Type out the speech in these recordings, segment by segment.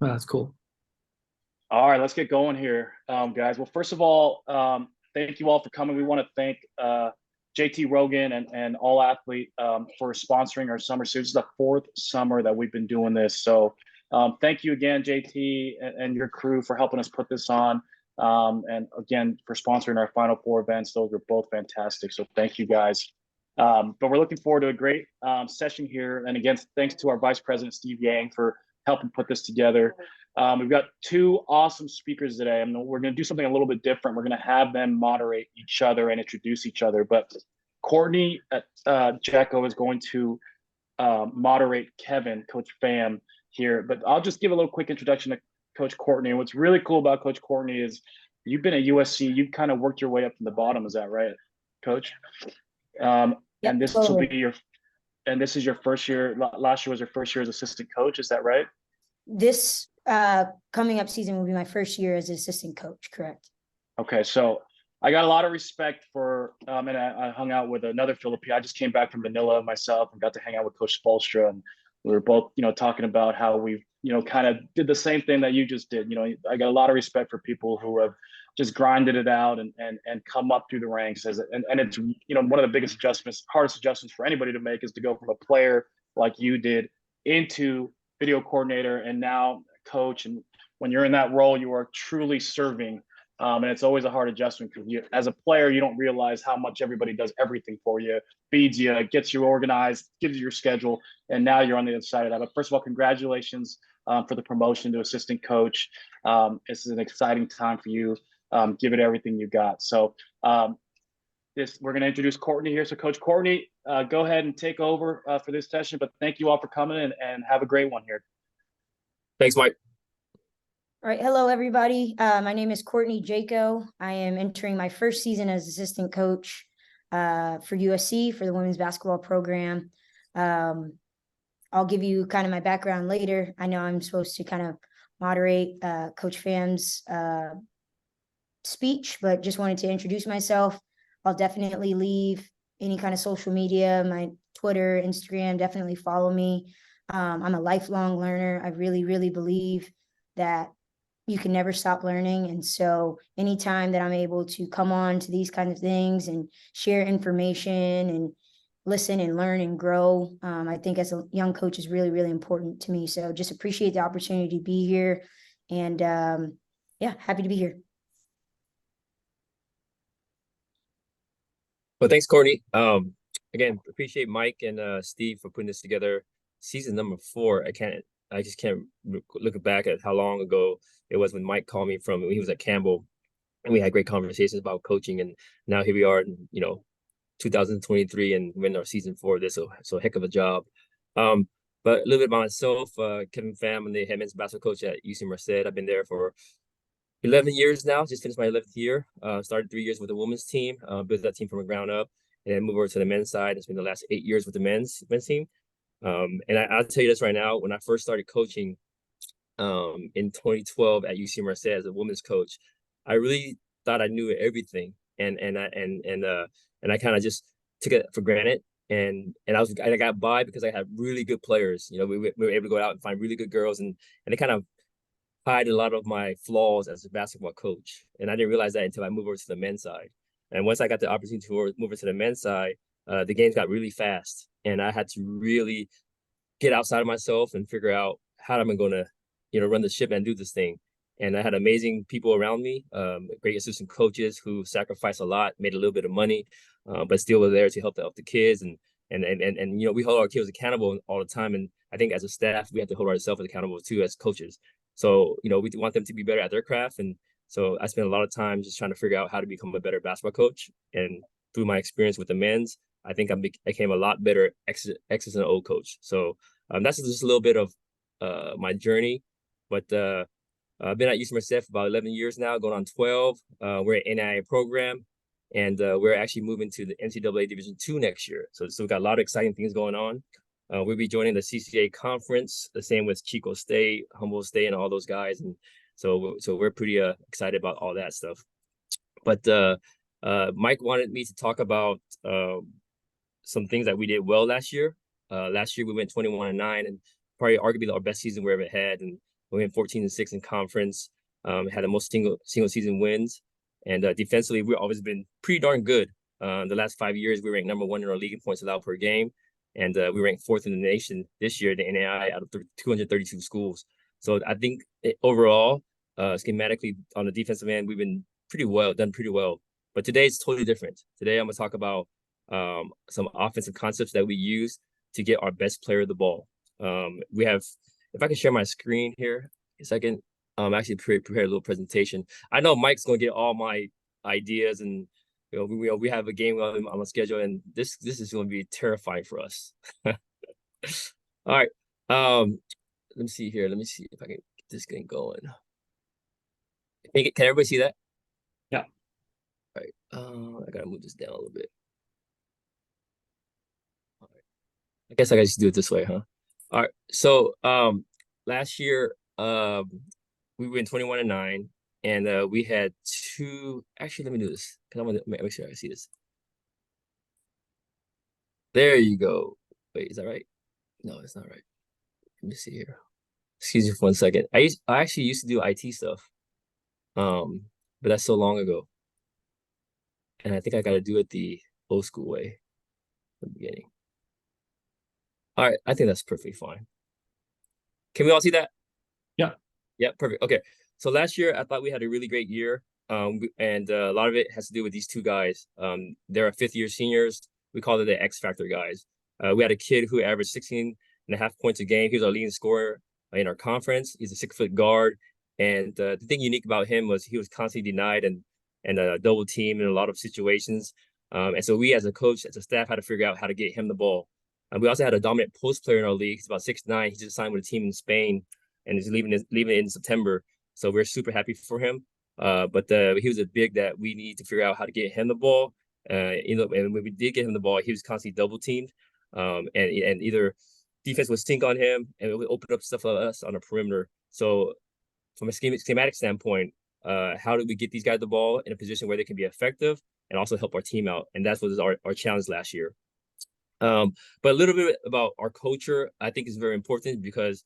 Oh, that's cool. All right, let's get going here, guys. Well, first of all, thank you all for coming. We want to thank JT Rogan and All Athlete for sponsoring our summer series. This is the fourth summer that we've been doing this. So thank you again, JT and your crew for helping us put this on. And again, for sponsoring our Final Four events. Those were both fantastic. So thank you guys. But we're looking forward to a great session here. And again, thanks to our Vice President, Steve Yang, for helping put this together. We've got two awesome speakers today. We're going to do something a little bit different. We're going to have them moderate each other and introduce each other. But Courtney Jacko is going to moderate Kevin, Coach Fam here. But I'll just give a little quick introduction to Coach Courtney. And what's really cool about Coach Courtney is you've been at USC. You've kind of worked your way up from the bottom. Is that right, Coach? And this will be your and this is your first year. Last year was your first year as assistant coach. Is that right? This coming up season will be my first year as assistant coach, correct? Okay, so I got a lot of respect for, and I hung out with another Filipino. I just came back from Manila myself and got to hang out with Coach Spolstra, and we were both, talking about how we, kind of did the same thing that you just did. I got a lot of respect for people who have just grinded it out and come up through the ranks and it's, one of the biggest adjustments, hardest adjustments for anybody to make is to go from a player like you did into video coordinator and now coach. And when you're in that role, you are truly serving. And it's always a hard adjustment because as a player, you don't realize how much everybody does everything for you, feeds you, gets you organized, gives you your schedule. And now you're on the other side of that. But first of all, congratulations for the promotion to assistant coach. This is an exciting time for you. Give it everything you got. So we're going to introduce Courtney here. So Coach Courtney, go ahead and take over for this session. But thank you all for coming and have a great one here. Thanks, Mike. All right. Hello, everybody. My name is Courtney Jacko. I am entering my first season as assistant coach for USC for the women's basketball program. I'll give you kind of my background later. I know I'm supposed to kind of moderate Coach Fam's speech, but just wanted to introduce myself. I'll definitely leave any kind of social media, my Twitter, Instagram, definitely follow me. I'm a lifelong learner. I really, really believe that you can never stop learning. And so anytime that I'm able to come on to these kinds of things and share information and listen and learn and grow, I think as a young coach is really, really important to me. So just appreciate the opportunity to be here. And happy to be here. Well, thanks, Courtney. Again, appreciate Mike and Steve for putting this together. Season number 4. I just can't look back at how long ago it was when Mike called me from when he was at Campbell, and we had great conversations about coaching. And now here we are, in, 2023, and we're in our season 4 of this. So heck of a job. But a little bit about myself. Kevin Pham, I'm the head men's basketball coach at UC Merced. I've been there for 11 years now. Just finished my 11th year. Started 3 years with the women's team. Built that team from the ground up, and then moved over to the men's side. It's been the last 8 years with the men's team. And I'll tell you this right now, when I first started coaching in 2012 at UC Merced as a women's coach, I really thought I knew everything, and I kind of just took it for granted, and I got by because I had really good players. We were able to go out and find really good girls, and it kind of hide a lot of my flaws as a basketball coach, and I didn't realize that until I moved over to the men's side. And once I got the opportunity to move over to the men's side, the games got really fast, and I had to really get outside of myself and figure out how am I going to, run the ship and do this thing. And I had amazing people around me, great assistant coaches who sacrificed a lot, made a little bit of money, but still were there to help the kids. And we hold our kids accountable all the time. And I think as a staff, we have to hold ourselves accountable too as coaches. So, we want them to be better at their craft. And so I spent a lot of time just trying to figure out how to become a better basketball coach. And through my experience with the men's, I think I became a lot better X's and O coach. So that's just a little bit of my journey. But I've been at UC Merced for about 11 years now, going on 12. We're an NAIA program, and we're actually moving to the NCAA Division II next year. So we've got a lot of exciting things going on. We'll be joining the CCA conference, the same with Chico State, Humboldt State, and all those guys. And so we're pretty excited about all that stuff. But Mike wanted me to talk about some things that we did well last year. Last year we went 21-9, and probably arguably our best season we ever had. And We went 14-6 in conference. Had the most single season wins, and defensively we've always been pretty darn good. The last 5 years we ranked #1 in our league in points allowed per game, and we ranked 4th in the nation this year, the NAI, out of 232 schools. So I think overall, schematically on the defensive end, we've been done pretty well. But today it's totally different. Today I'm gonna talk about some offensive concepts that we use to get our best player the ball. We have, if I can share my screen here a second, actually prepare a little presentation. I know Mike's gonna get all my ideas, and we have a game on the schedule, and this is going to be terrifying for us. All right, let me see here. Let me see if I can get this thing going. Can everybody see that? Yeah. All right. I gotta move this down a little bit. All right. I guess I gotta just do it this way, huh? All right. So last year we went 21-9, and we had two. Actually, let me do this because I want to make sure I see this. There you go. Wait, is that right? No, it's not right. Let me see here. Excuse me for 1 second. I actually used to do IT stuff, but that's so long ago, and I think I got to do it the old school way from the beginning. All right, I think that's perfectly fine. Can we all see that? Yeah. Yeah, perfect. Okay. So last year, I thought we had a really great year, and a lot of it has to do with these two guys. They're 5th-year seniors. We call it the X Factor guys. We had a kid who averaged 16.5 points a game. He was our leading scorer in our conference. He's a 6-foot guard, and the thing unique about him was he was constantly denied and double teamed in a lot of situations. And so we, as a coach, as a staff, had to figure out how to get him the ball. And we also had a dominant post player in our league. He's about 6'9". He just signed with a team in Spain, and is leaving in September. So we're super happy for him. But he was a big that we need to figure out how to get him the ball. And when we did get him the ball, he was constantly double teamed. And either defense would stink on him, and it would open up stuff for us on the perimeter. So from a schematic standpoint, how do we get these guys the ball in a position where they can be effective and also help our team out? And that's what was our challenge last year. But a little bit about our culture, I think, is very important, because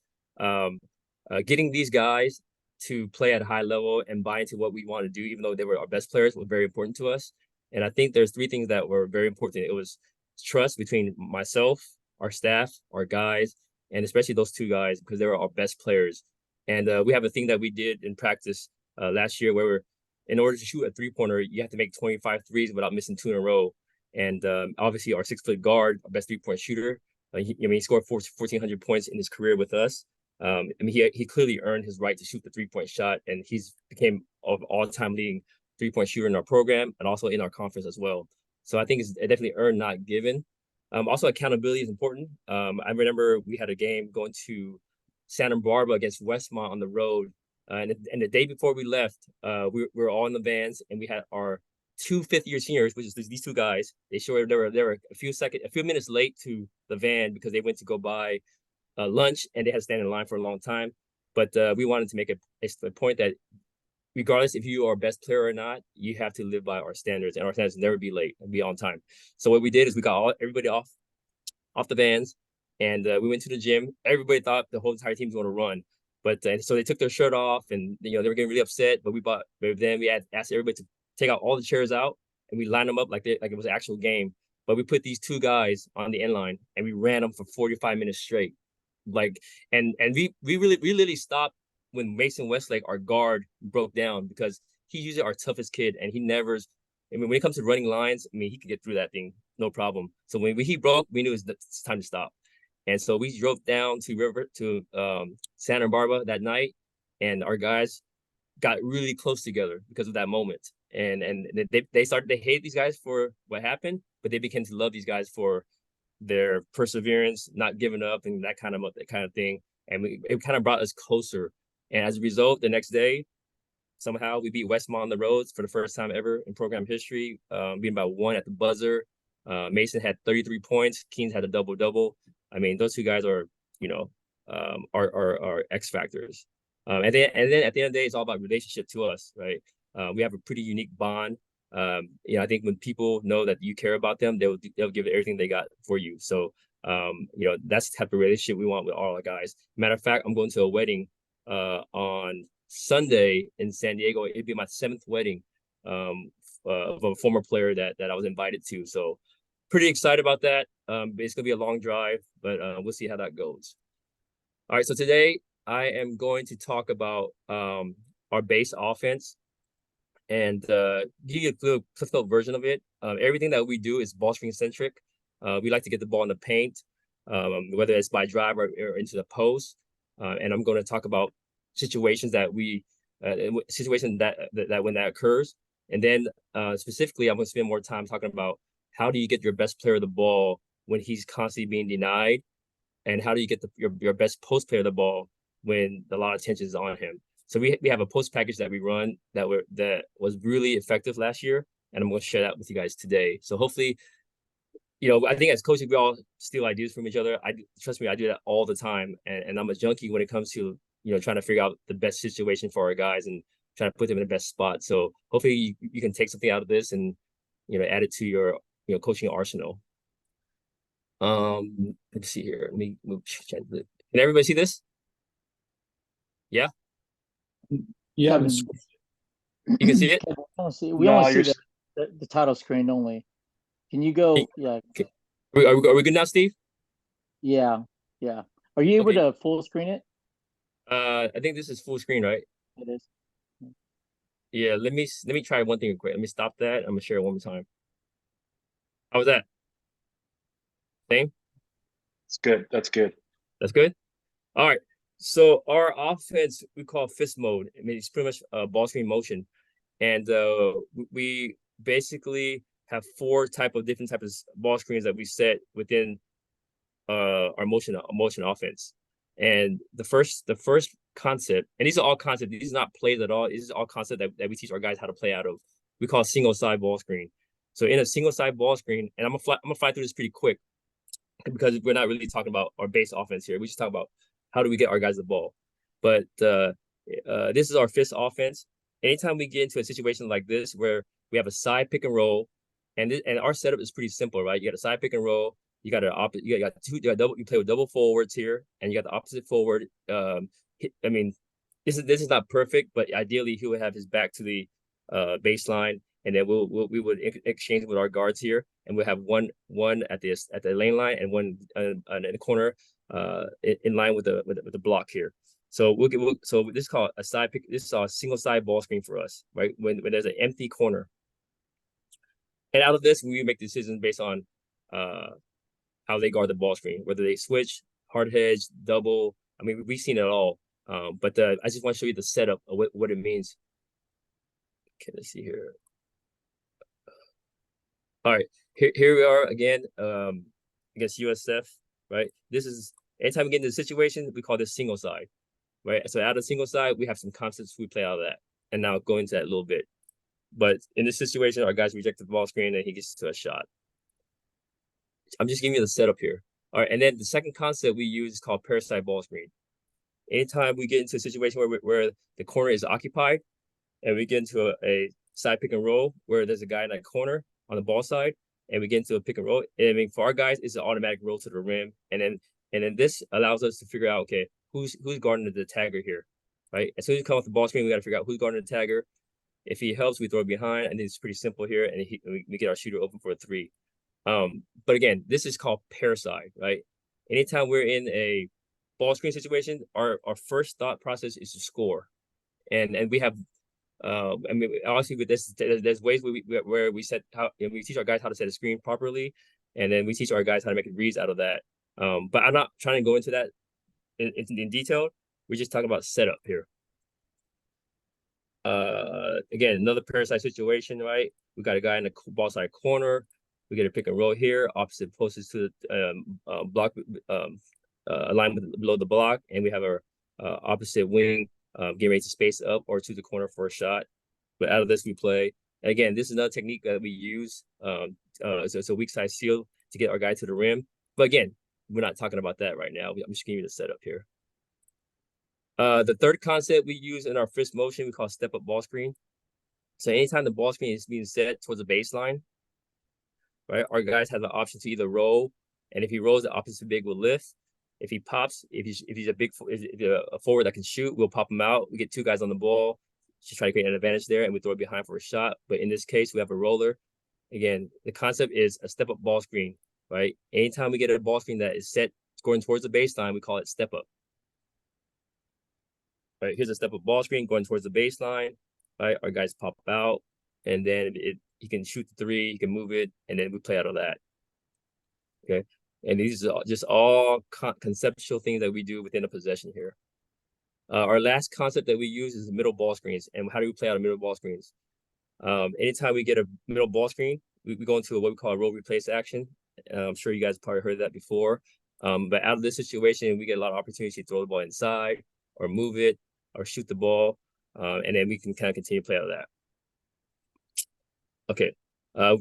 getting these guys to play at a high level and buy into what we want to do, even though they were our best players, was very important to us. And I think there's 3 things that were very important. It was trust between myself, our staff, our guys, and especially those 2 guys, because they were our best players. And we have a thing that we did in practice last year where in order to shoot a 3-pointer, you have to make 25 threes without missing 2 in a row. And obviously our 6-foot guard, our best 3-point shooter, he scored 1,400 points in his career with us. He clearly earned his right to shoot the 3-point shot, and he's became of all-time leading 3-point shooter in our program and also in our conference as well. So I think it's definitely earned, not given. Also, accountability is important. I remember we had a game going to Santa Barbara against Westmont on the road, and the day before we left, we were all in the vans, and we had our 2 5th-year seniors, which is these 2 guys. They were a few minutes late to the van because they went to go buy lunch, and they had to stand in line for a long time. But we wanted to make a point that regardless if you are best player or not, you have to live by our standards, and our standards never be late and be on time. So what we did is we got everybody off the vans, and we went to the gym. Everybody thought the whole entire team was going to run, but so they took their shirt off, and they were getting really upset. But then we had asked everybody to take out all the chairs out, and we lined them up like it was an actual game. But we put these 2 guys on the end line, and we ran them for 45 minutes straight. And we really stopped when Mason Westlake, our guard, broke down, because he's usually our toughest kid, and when it comes to running lines, he could get through that thing no problem. So when he broke, we knew it's time to stop. And so we drove down to Santa Barbara that night, and our guys got really close together because of that moment. And they started to hate these guys for what happened, but they began to love these guys for their perseverance, not giving up, and that kind of thing. And it kind of brought us closer. And as a result, the next day, somehow we beat Westmont on the roads for the first time ever in program history, being by 1 at the buzzer. Mason had 33 points. Keynes had a double-double. Those 2 guys are, are X factors. And then at the end of the day, it's all about relationship to us, right? We have a pretty unique bond. I think when people know that you care about them, they'll give everything they got for you. So, that's the type of relationship we want with all our guys. Matter of fact, I'm going to a wedding on Sunday in San Diego. It'd be my 7th wedding of a former player that I was invited to. So pretty excited about that. It's gonna be a long drive, but we'll see how that goes. All right, so today I am going to talk about our base offense and give you a little Cliff Note version of it. Everything that we do is ball screen centric. We like to get the ball in the paint, whether it's by drive or into the post. And I'm going to talk about situations that when that occurs. And then specifically, I'm going to spend more time talking about how do you get your best player the ball when he's constantly being denied, and how do you get your best post player the ball when a lot of attention is on him. So we have a post package that we run that was really effective last year, and I'm going to share that with you guys today. So hopefully, I think as coaches we all steal ideas from each other. Trust me, I do that all the time, and I'm a junkie when it comes to trying to figure out the best situation for our guys and trying to put them in the best spot. So hopefully you can take something out of this and add it to your coaching arsenal. Let's see here. Let me move. Can everybody see this? Yeah. Yeah. You can see it? We only see the title screen only. Can you go? Yeah. Are we good now, Steve? Yeah. Are you able to full screen it? I think this is full screen, right? It is. Yeah, let me try one thing quick. Let me stop that. I'm gonna share it one more time. How was that? Same? It's good. That's good. That's good? All right. So our offense we call fist mode. I mean, it's pretty much ball screen motion. And we basically have 4 different types of ball screens that we set within our motion offense. And the first concept, and these are all concepts, these are not plays at all. This is all concept that we teach our guys how to play out of. We call single side ball screen. So in a single side ball screen, and I'm gonna fly through this pretty quick because we're not really talking about our base offense here. We just talk about how do we get our guys the ball. But this is our fist offense. Anytime we get into a situation like this where we have a side pick and roll, and our setup is pretty simple, right? You got a side pick and roll. You got you play with double forwards here, and you got the opposite forward. I mean, this is not perfect, but ideally he would have his back to the baseline, and then we would exchange with our guards here, and we'll have one at the lane line and one in the corner, in line with the block here. So so this is called a side pick. This is a single side ball screen for us, right? When there's an empty corner, and out of this we make decisions based on how they guard the ball screen, whether they switch, hard hedge, double. I mean, we've seen it all. But I just want to show you the setup of what it means. Okay, let's see here. All right, here we are again against USF, right? This is anytime we get into the situation, we call this single side, right? So out of single side, we have some concepts we play out of that, and now go into that a little bit. But in this situation, our guys reject the ball screen and he gets to a shot. I'm just giving you the setup here. All right, and then the second concept we use is called parasite ball screen. Anytime we get into a situation where the corner is occupied, and we get into a side pick and roll where there's a guy in that corner on the ball side, and we get into a pick and roll. And I mean, for our guys, it's an automatic roll to the rim, and then this allows us to figure out, okay, who's guarding the tagger here, right? As soon as we come off the ball screen, we got to figure out who's guarding the tagger. If he helps, we throw it behind, and it's pretty simple here, and we get our shooter open for a 3. But again, this is called parasite, right? Anytime we're in a ball screen situation, our first thought process is to score, and we have, I mean, obviously with this, there's ways where we set how we teach our guys how to set a screen properly, and then we teach our guys how to make reads out of that. But I'm not trying to go into that in detail. We're just talking about setup here. Again, another parasite situation, right? We got a guy in the ball side corner. We get a pick and roll here, opposite posts to the block, alignment below the block, and we have our opposite wing getting ready to space up or to the corner for a shot. But out of this, we play. And again, this is another technique that we use. It's a weak side seal to get our guy to the rim. But again, we're not talking about that right now. I'm just giving you the setup here. The third concept we use in our fist motion, we call step up ball screen. So anytime the ball screen is being set towards the baseline, right, our guys have the option to either roll, and if he rolls, the opposite big will lift. If he pops, if he's a a forward that can shoot, we'll pop him out. We get 2 guys on the ball, just try to create an advantage there, and we throw it behind for a shot. But in this case, we have a roller. Again, the concept is a step up ball screen, right? Anytime we get a ball screen that is set going towards the baseline, we call it step up. Right, here's a step up ball screen going towards the baseline. Right, our guys pop out, and then he can shoot the 3, he can move it, and then we play out of that. Okay, and these are just all conceptual things that we do within a possession here. Our last concept that we use is middle ball screens. And how do we play out of middle ball screens? Anytime we get a middle ball screen, we go into what we call a roll replace action. I'm sure you guys probably heard that before. But out of this situation, we get a lot of opportunities to throw the ball inside or move it or shoot the ball. And then we can kind of continue to play out of that. Okay.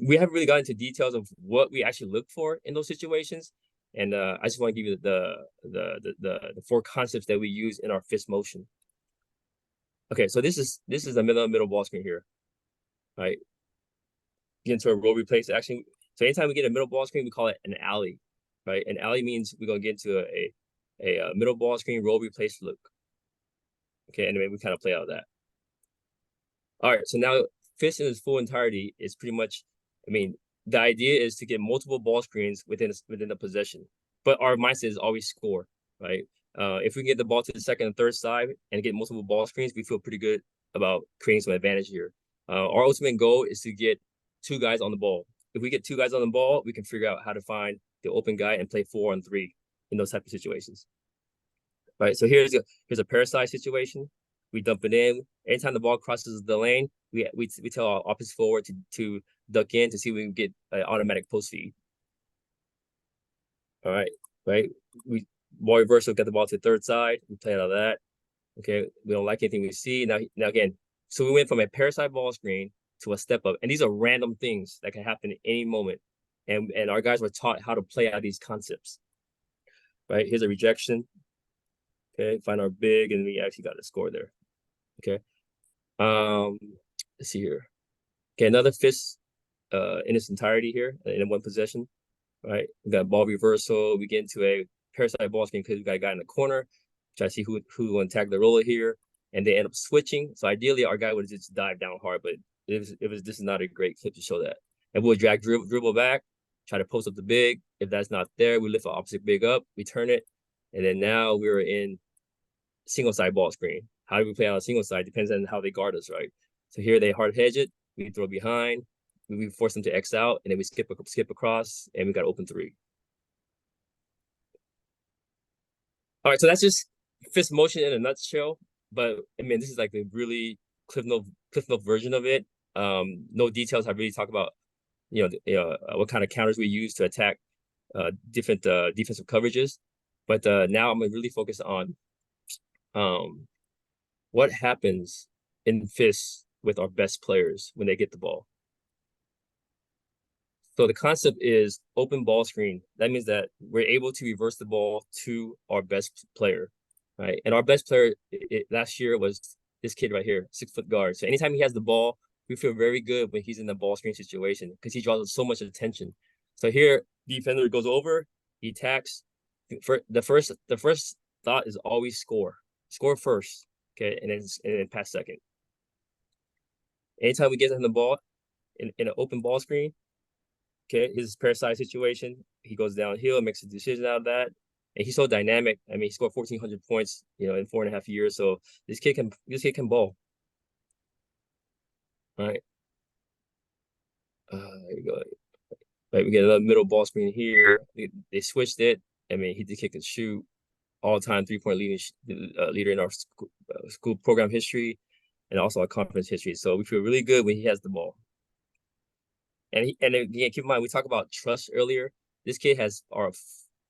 We haven't really gotten into details of what we actually look for in those situations. And I just want to give you the 4 concepts that we use in our fist motion. Okay, so this is a middle ball screen here. Right. Get into a roll replace action. So anytime we get a middle ball screen, we call it an alley. Right. An alley means we're gonna get into a middle ball screen roll replace look. Okay, and then we kind of play out of that. All right, so now fist in its full entirety is pretty much, I mean, the idea is to get multiple ball screens within a possession, but our mindset is always score, right? If we can get the ball to the second and third side and get multiple ball screens, we feel pretty good about creating some advantage here. Our ultimate goal is to get 2 guys on the ball. If we get 2 guys on the ball, we can figure out how to find the open guy and play 4-on-3 in those type of situations. Right, so here's a parasite situation. We dump it in. Anytime the ball crosses the lane, we tell our opposite forward to duck in to see if we can get an automatic post feed. All right, right. We ball reversal, get the ball to the third side. We play out of that. Okay, we don't like anything we see. Now again, so we went from a parasite ball screen to a step up, and these are random things that can happen at any moment. And our guys were taught how to play out these concepts. Right, here's a rejection. Okay, find our big, and we actually got a score there. Okay, let's see here. Okay, another fist in its entirety here in one possession. Right, we got ball reversal. We get into a parasite ball screen because we got a guy in the corner. Try to see who will attack the roller here, and they end up switching. So ideally, our guy would have just dived down hard, but this is not a great clip to show that. And we'll drag dribble back, try to post up the big. If that's not there, we lift the opposite big up, we turn it, and then now we're in single side ball screen. How do we play on a single side? Depends on how they guard us, right? So here they hard hedge it. We throw behind. We force them to X out, and then we skip across, and we got open 3. All right, so that's just fist motion in a nutshell. But I mean, this is like the really Cliff Note version of it. No details. I really talk about what kind of counters we use to attack different defensive coverages. But now I'm gonna really focus on what happens in fists with our best players when they get the ball. So the concept is open ball screen. That means that we're able to reverse the ball to our best player, right? And our best player last year was this kid right here, 6-foot guard. So anytime he has the ball, we feel very good when he's in the ball screen situation because he draws so much attention. So here, defender goes over, he attacks. The first thought is always score first, okay, and then pass second. Anytime we get him the ball in an open ball screen, okay, his parasite situation, he goes downhill, makes a decision out of that, and he's so dynamic. I mean, he scored 1,400 points, in 4.5 years. So this kid can ball. All right. There you go. Right, we get another middle ball screen here. They switched it. I mean, he did kick and shoot. All-time 3-point leader in our school program history, and also our conference history. So we feel really good when he has the ball. And again, keep in mind, we talked about trust earlier. This kid has our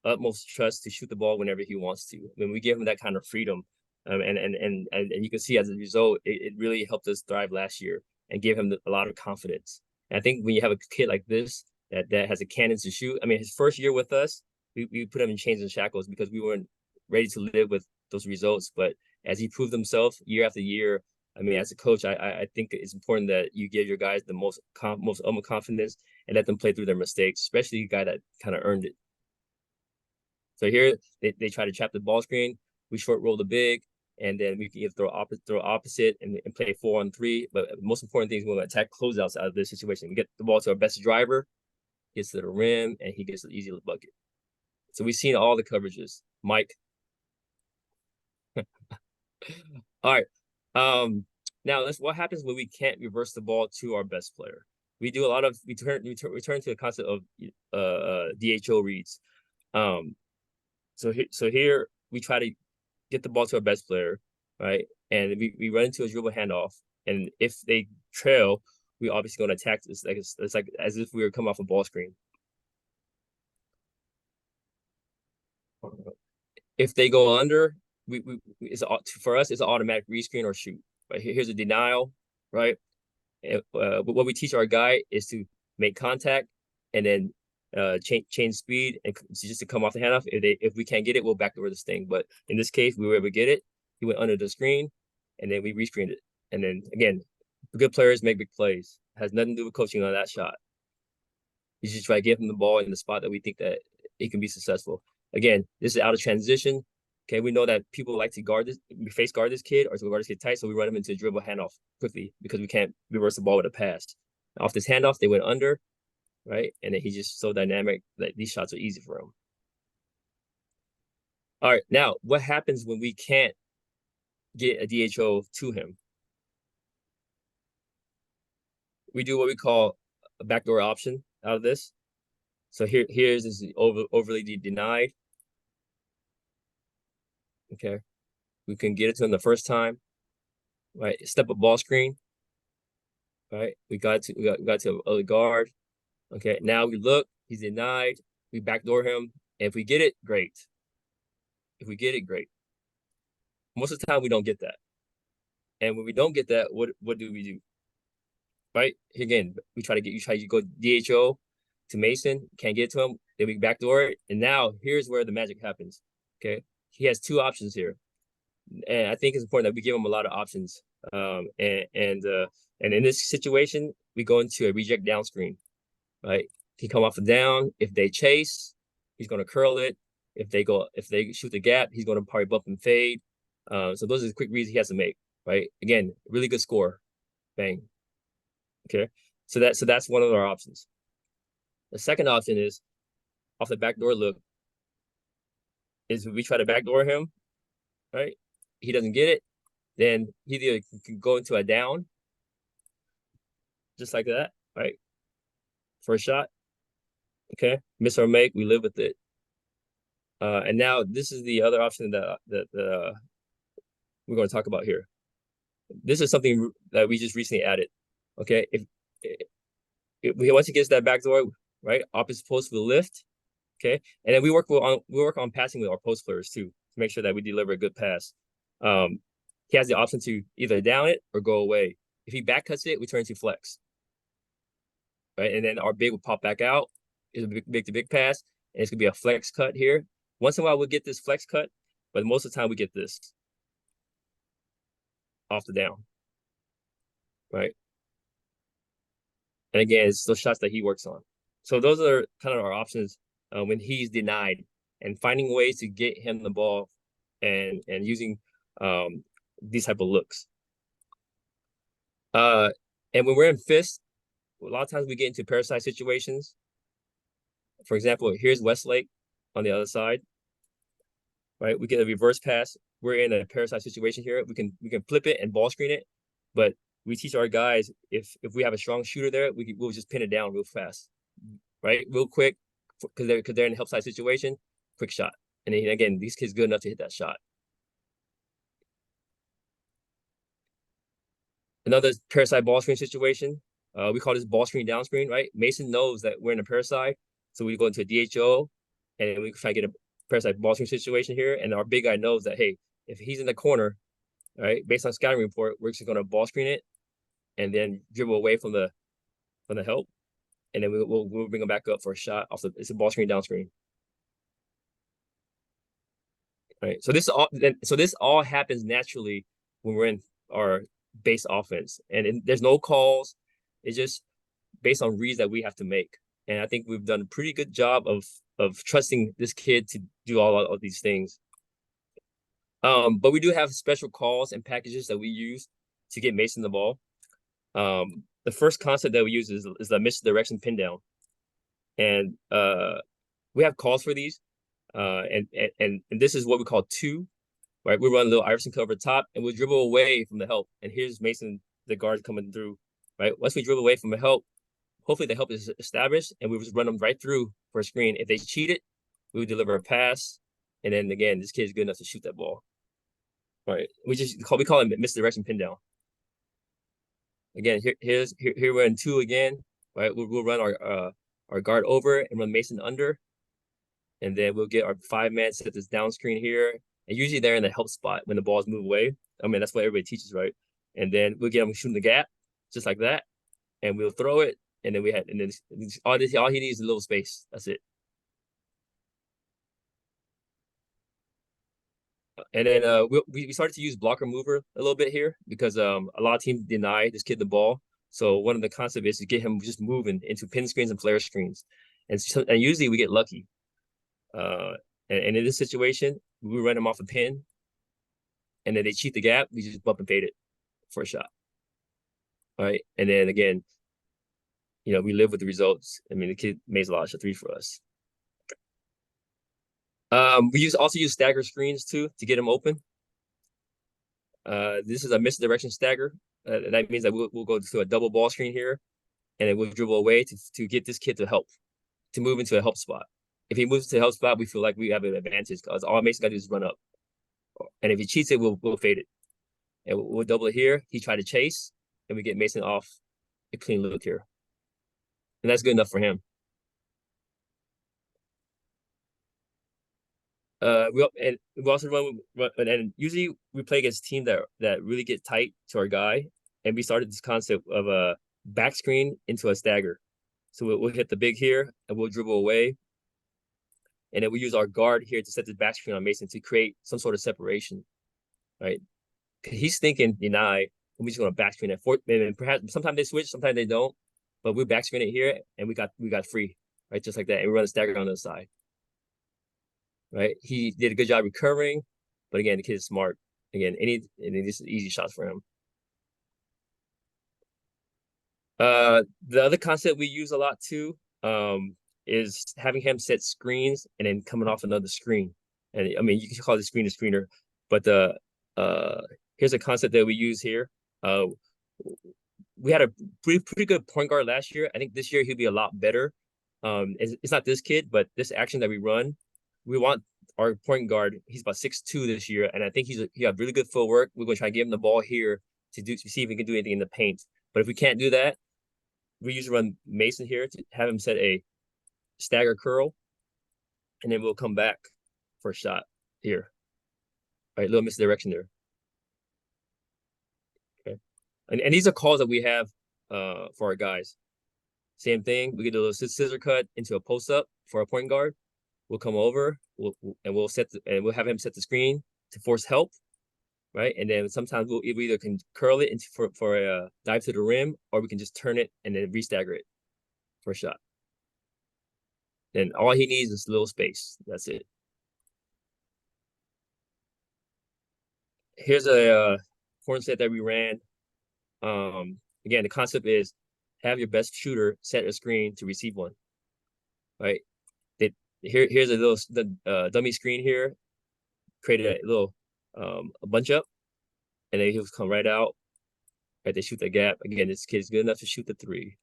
utmost trust to shoot the ball whenever he wants to. When we give him that kind of freedom, and you can see as a result, it really helped us thrive last year and gave him a lot of confidence. And I think when you have a kid like this that has a cannon to shoot, I mean, his first year with us, we put him in chains and shackles because we weren't ready to live with those results. But as he proved himself year after year, I mean, as a coach, I think it's important that you give your guys the most confidence and let them play through their mistakes, especially a guy that kind of earned it. So here they try to trap the ball screen. We short roll the big, and then we can either throw opposite and play 4-on-3. But the most important thing is we want to attack closeouts out of this situation. We get the ball to our best driver, gets to the rim, and he gets the easy bucket. So we've seen all the coverages. Mike. All right. Now what happens when we can't reverse the ball to our best player? We do a lot of we turn to the concept of DHO reads. So here we try to get the ball to our best player, right? And we run into a dribble handoff, and if they trail, we obviously going to attack this. It's like as if we were coming off a ball screen. If they go under, for us it's an automatic rescreen or shoot. Right, here's a denial, right? What we teach our guy is to make contact and then change speed and just to come off the handoff. If we can't get it, we'll backdoor this thing. But in this case, we were able to get it. He went under the screen, and then we rescreened it. And then again, good players make big plays. It has nothing to do with coaching on that shot. You just try to give him the ball in the spot that we think that he can be successful. Again, this is out of transition. Okay, we know that people like to guard this kid or to guard this kid tight, so we run him into a dribble handoff quickly because we can't reverse the ball with a pass. Off this handoff, they went under, right? And then he's just so dynamic that these shots are easy for him. All right, now what happens when we can't get a DHO to him? We do what we call a backdoor option out of this. So here's this overly denied. Okay, we can get it to him the first time, right? Step up ball screen, right? We got to early guard. Okay, now we look, he's denied. We backdoor him, and if we get it, great. If we get it, great. Most of the time, we don't get that, and when we don't get that, what do we do? Right? Again, you try to go DHO to Mason, can't get to him. Then we backdoor it, and now here's where the magic happens. Okay. He has two options here, and I think it's important that we give him a lot of options. And in this situation, we go into a reject down screen, right? He come off a down. If they chase, he's going to curl it. If they shoot the gap, he's going to probably bump and fade. So those are the quick reads he has to make, right? Again, really good score, bang. Okay, so that's one of our options. The second option is off the backdoor look. Is we try to backdoor him, right? He doesn't get it, then he either can go into a down, just like that, right? First shot, okay, miss or make, we live with it. And now this is the other option that we're going to talk about here. This is something that we just recently added. Okay, if once he gets that backdoor, right, opposite post will lift. Okay, and then we work on passing with our post players too to make sure that we deliver a good pass. He has the option to either down it or go away. If he back cuts it, we turn to flex. Right, and then our big will pop back out. It's a big to big pass, and it's gonna be a flex cut here. Once in a while we'll get this flex cut, but most of the time we get this off the down. Right. And again, it's those shots that he works on. So those are kind of our options. When he's denied, and finding ways to get him the ball and using these type of looks. And when we're in fist, a lot of times we get into parasite situations. For example, here's Westlake on the other side, right? We get a reverse pass. We're in a parasite situation here. We can flip it and ball screen it, but we teach our guys if we have a strong shooter there, we'll just pin it down real fast, right? Real quick. Because they're in a help side situation, quick shot. And then, again, these kids good enough to hit that shot. Another parasite ball screen situation. We call this ball screen down screen, right? Mason knows that we're in a parasite, so we go into a DHO, and we try to get a parasite ball screen situation here. And our big guy knows that, hey, if he's in the corner, right, based on scouting report, we're just going to ball screen it, and then dribble away from the help. And then we'll bring them back up for a shot off it's a ball screen down screen. Right. So this all happens naturally when we're in our base offense, and there's no calls. It's just based on reads that we have to make. And I think we've done a pretty good job of of trusting this kid to do all these things. But we do have special calls and packages that we use to get Mason the ball. The first concept that we use is the misdirection pin down. And we have calls for these. And this is what we call two, right? We run a little Iverson cut over top and we'll dribble away from the help. And here's Mason, the guard coming through, right? Once we dribble away from the help, hopefully the help is established and we just run them right through for a screen. If they cheat it, we would deliver a pass. And then again, this kid is good enough to shoot that ball. Right. We call it misdirection pin down. Again, here we're in two again, right? We'll run our guard over and run Mason under. And then we'll get our 5-man set this down screen here. And usually they're in the help spot when the balls move away. I mean, that's what everybody teaches, right? And then we'll get them shooting the gap, just like that. And we'll throw it. And then all he needs is a little space. That's it. And then we started to use blocker mover a little bit here because a lot of teams deny this kid the ball. So one of the concepts is to get him just moving into pin screens and flare screens. And usually we get lucky. And in this situation, we run them off a pin. And then they cheat the gap. We just bump and fade it for a shot. All right. And then again, we live with the results. I mean, the kid makes a lot of threes for us. We also use stagger screens too to get them open. This is a misdirection stagger. That means that we'll go to a double ball screen here, and then we'll dribble away to get this kid to move into a help spot. If he moves to a help spot, we feel like we have an advantage because all Mason got to do is run up. And if he cheats it, we'll fade it. And we'll double it here. He tried to chase, and we get Mason off a clean look here. And that's good enough for him. We also run, and usually we play against teams that really get tight to our guy, and we started this concept of a back screen into a stagger. So we'll hit the big here, and we'll dribble away, and then we use our guard here to set the back screen on Mason to create some sort of separation, right? He's thinking deny, and we just going to back screen it. And perhaps sometimes they switch, sometimes they don't, but we back screen it here, and we got free, right, just like that, and we run a stagger on the side. Right, he did a good job recovering, but again, the kid is smart. Again, this is easy shots for him. The other concept we use a lot too is having him set screens and then coming off another screen. And I mean, you can call the screen a screener, but here's a concept that we use here. We had a pretty good point guard last year. I think this year he'll be a lot better. It's not this kid, but this action that we run. We want our point guard. He's about 6'2" this year, and I think he got really good footwork. We're going to try to give him the ball here to see if he can do anything in the paint. But if we can't do that, we usually run Mason here to have him set a stagger curl, and then we'll come back for a shot here. All right, little misdirection there. Okay, and these are calls that we have for our guys. Same thing. We get a little scissor cut into a post up for a point guard. We'll come over, we'll have him set the screen to force help, right? And then sometimes we either can curl it into for a dive to the rim, or we can just turn it and then re-stagger it for a shot. And all he needs is a little space. That's it. Here's a corner set that we ran. Again, the concept is have your best shooter set a screen to receive one, right? Here's a little dummy screen here. Created a little a bunch up, and then he'll come right out. Right, they shoot the gap. Again, this kid's good enough to shoot the three.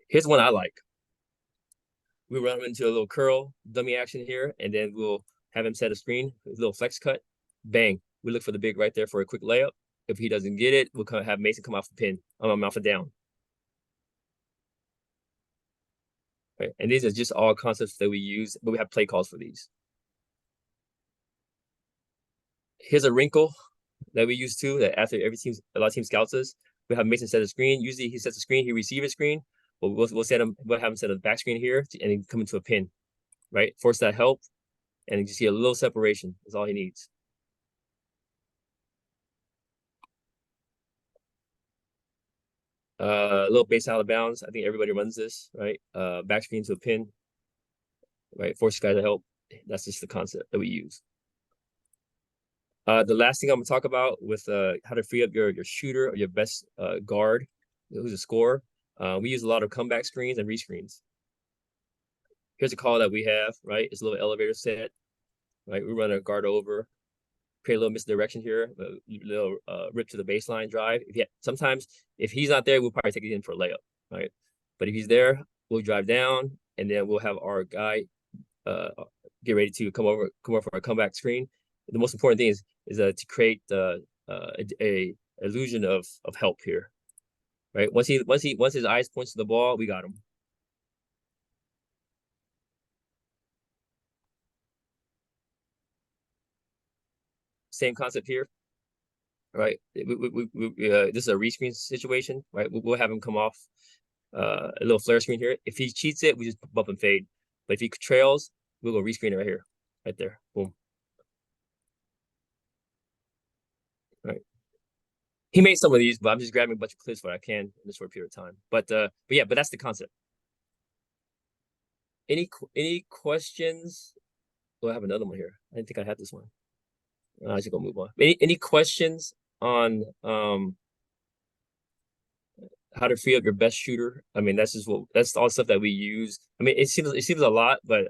Here's one I like. We run him into a little curl dummy action here, and then we'll have him set a screen, a little flex cut. Bang. We look for the big right there for a quick layup. If he doesn't get it, we'll have Mason come off the pin, off a down. Right. And these are just all concepts that we use, but we have play calls for these. Here's a wrinkle that we use too, that after a lot of teams scouts us, we have Mason set a screen. Usually he sets a screen, he receives a screen, but we'll have him set a back screen here and then come into a pin, right? Force that help, and you just see a little separation is all he needs. A little base out of bounds. I think everybody runs this, right? Back screen to a pin, right? Force guy to help. That's just the concept that we use. The last thing I'm gonna talk about with how to free up your shooter or your best guard, who's a scorer. We use a lot of comeback screens and rescreens. Here's a call that we have, right? It's a little elevator set, right? We run a guard over, create a little misdirection here, a little rip to the baseline drive. Sometimes if he's not there, we'll probably take it in for a layup, right? But if he's there, we'll drive down, and then we'll have our guy get ready to come over for a comeback screen. The most important thing is to create a illusion of help here, right? Once his eyes points to the ball, we got him. Same concept here, right? This is a rescreen situation, right? We'll have him come off a little flare screen here. If he cheats it, we just bump and fade. But if he trails, we'll go rescreen it right here, right there. Boom. Right. He made some of these, but I'm just grabbing a bunch of clips what I can in a short period of time. But yeah, but that's the concept. Any questions? Oh, I have another one here. I didn't think I had this one. I just gonna move on. Any questions on how to free up your best shooter? I mean, that's all stuff that we use. I mean, it seems a lot, but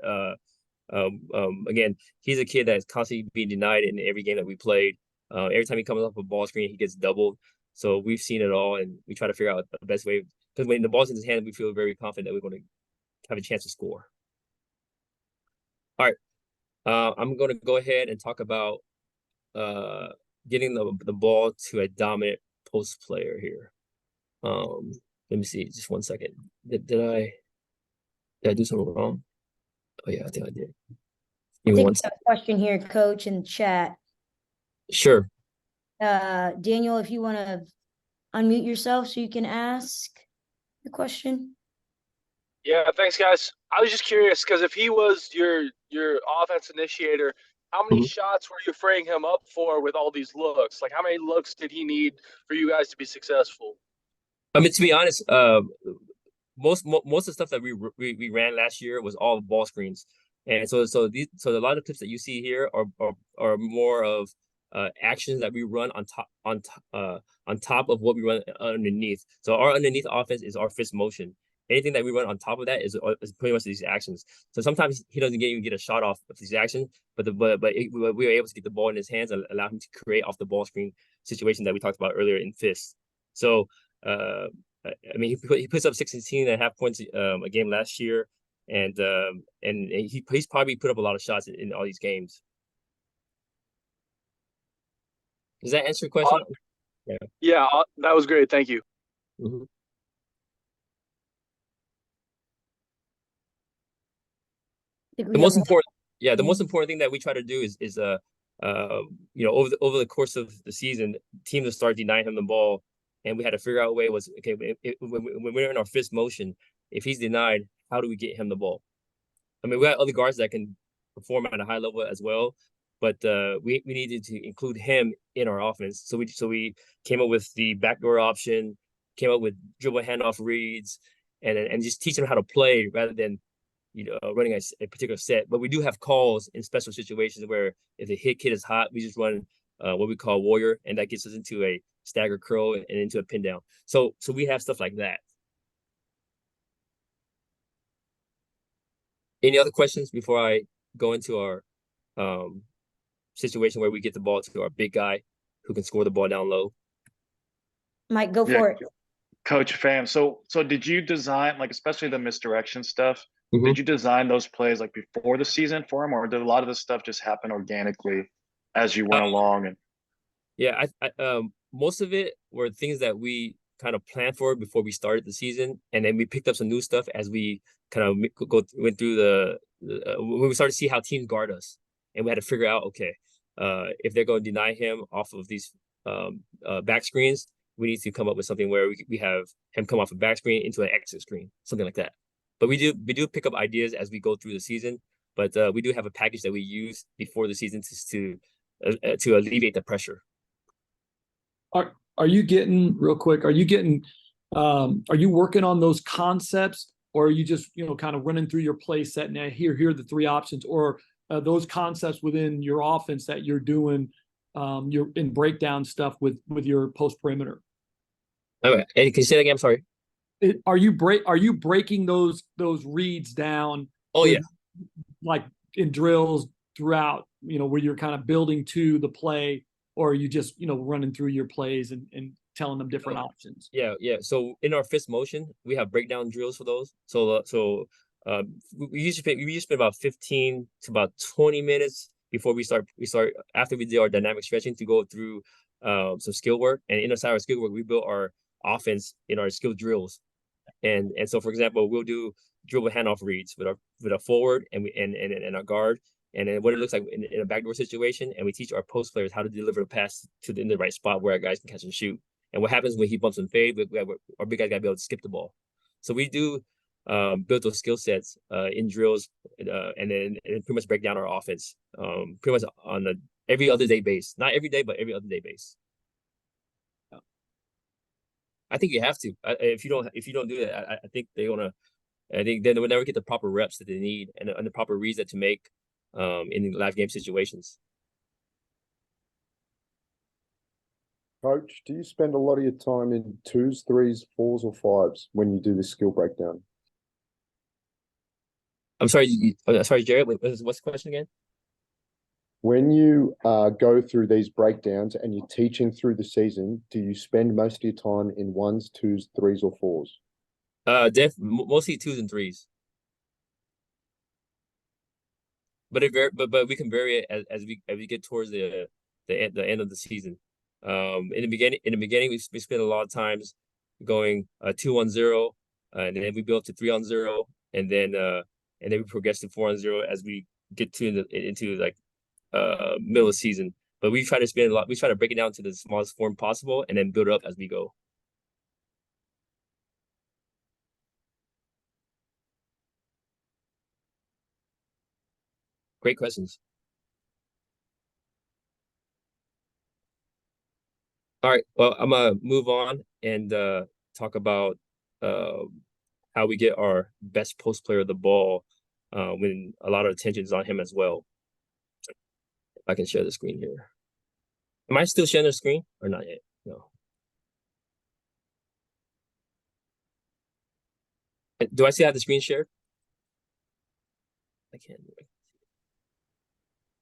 again, he's a kid that's constantly being denied in every game that we played. Every time he comes off a ball screen, he gets doubled. So we've seen it all, and we try to figure out the best way. Because when the ball's in his hand, we feel very confident that we're going to have a chance to score. All right, I'm going to go ahead and talk about getting the ball to a dominant post player here. Let me see, just 1 second. Did I do something wrong? Oh yeah, I think I did. I think we have a question here, Coach, in the chat. Sure. Daniel, if you want to unmute yourself so you can ask the question. Yeah, thanks, guys. I was just curious because if he was your offense initiator, how many shots were you freeing him up for with all these looks? Like, how many looks did he need for you guys to be successful? I mean, to be honest, most of the stuff that we ran last year was all ball screens, and so a lot of clips that you see here are more of actions that we run on top of what we run underneath. So our underneath offense is our fist motion. Anything that we run on top of that is pretty much these actions. So sometimes he doesn't even get a shot off of these actions, but we were able to get the ball in his hands and allow him to create off the ball screen situation that we talked about earlier in fist. So I mean, he puts up 16.5 points a game last year, and he's probably put up a lot of shots in all these games. Does that answer your question? Yeah, that was great. Thank you. Mm-hmm. The most important thing that we try to do is over the course of the season, teams will start denying him the ball, and we had to figure out a way when we're in our fist motion, if he's denied, how do we get him the ball? I mean, we got other guards that can perform at a high level as well, but we needed to include him in our offense. So we came up with the backdoor option, came up with dribble handoff reads, and just teach him how to play rather than running a particular set. But we do have calls in special situations where if the kid is hot, we just run what we call warrior, and that gets us into a stagger curl and into a pin down. So we have stuff like that. Any other questions before I go into our situation where we get the ball to our big guy who can score the ball down low? Mike, go for it. Coach Pham, so did you design, like, especially the misdirection stuff, Mm-hmm. Did you design those plays like before the season for him, or did a lot of this stuff just happen organically as you went along? And yeah, I most of it were things that we kind of planned for before we started the season, and then we picked up some new stuff as we kind of went through when we started to see how teams guard us, and we had to figure out, okay, if they're going to deny him off of these back screens, we need to come up with something where we have him come off a back screen into an exit screen, something like that. But we do pick up ideas as we go through the season. But we do have a package that we use before the season to alleviate the pressure. Are you getting, real quick, are you getting Are you working on those concepts, or are you just, kind of running through your play set and here are the three options, or those concepts within your offense that you're doing, you're in breakdown stuff with your post perimeter? Okay. Can you say that again? I'm sorry. Are you breaking those reads down? Oh yeah. Like in drills throughout, where you're kind of building to the play, or are you just, running through your plays and telling them different options? Yeah. So in our fist motion, we have breakdown drills for those. We usually spend about 15 to about 20 minutes before we start after we do our dynamic stretching to go through some skill work. And inside our skill work, we build our offense in our skill drills. And so, for example, we'll do dribble handoff reads with our forward and our guard, and then what it looks like in a backdoor situation, and we teach our post players how to deliver the pass in the right spot where our guys can catch and shoot. And what happens when he bumps and fade, our big guys got to be able to skip the ball. So we do build those skill sets in drills, and then pretty much break down our offense pretty much on a every other day base. Not every day, but every other day base. I think you have to. If you don't do that, I think I think then they will never get the proper reps that they need and the proper reads that to make in live game situations. Coach, do you spend a lot of your time in 2s, 3s, 4s, or 5s when you do the skill breakdown? I'm sorry, Jared. What's the question again? When you go through these breakdowns and you're teaching through the season, do you spend most of your time in 1s, 2s, 3s, or 4s? Mostly 2s and 3s. But we can vary it as we get towards the end of the season. In the beginning, we spent a lot of times going 2-on-0, and then we built to 3-on-0, and then we progress to 4-on-0 as we get into like middle of the season. But we try to spend a lot. We try to break it down to the smallest form possible, and then build it up as we go. Great questions. All right. Well, I'm gonna move on and talk about how we get our best post player of the ball when a lot of attention is on him as well. If I can share the screen here. Am I still sharing the screen or not yet? No. Do I still have the screen shared? I can't do it.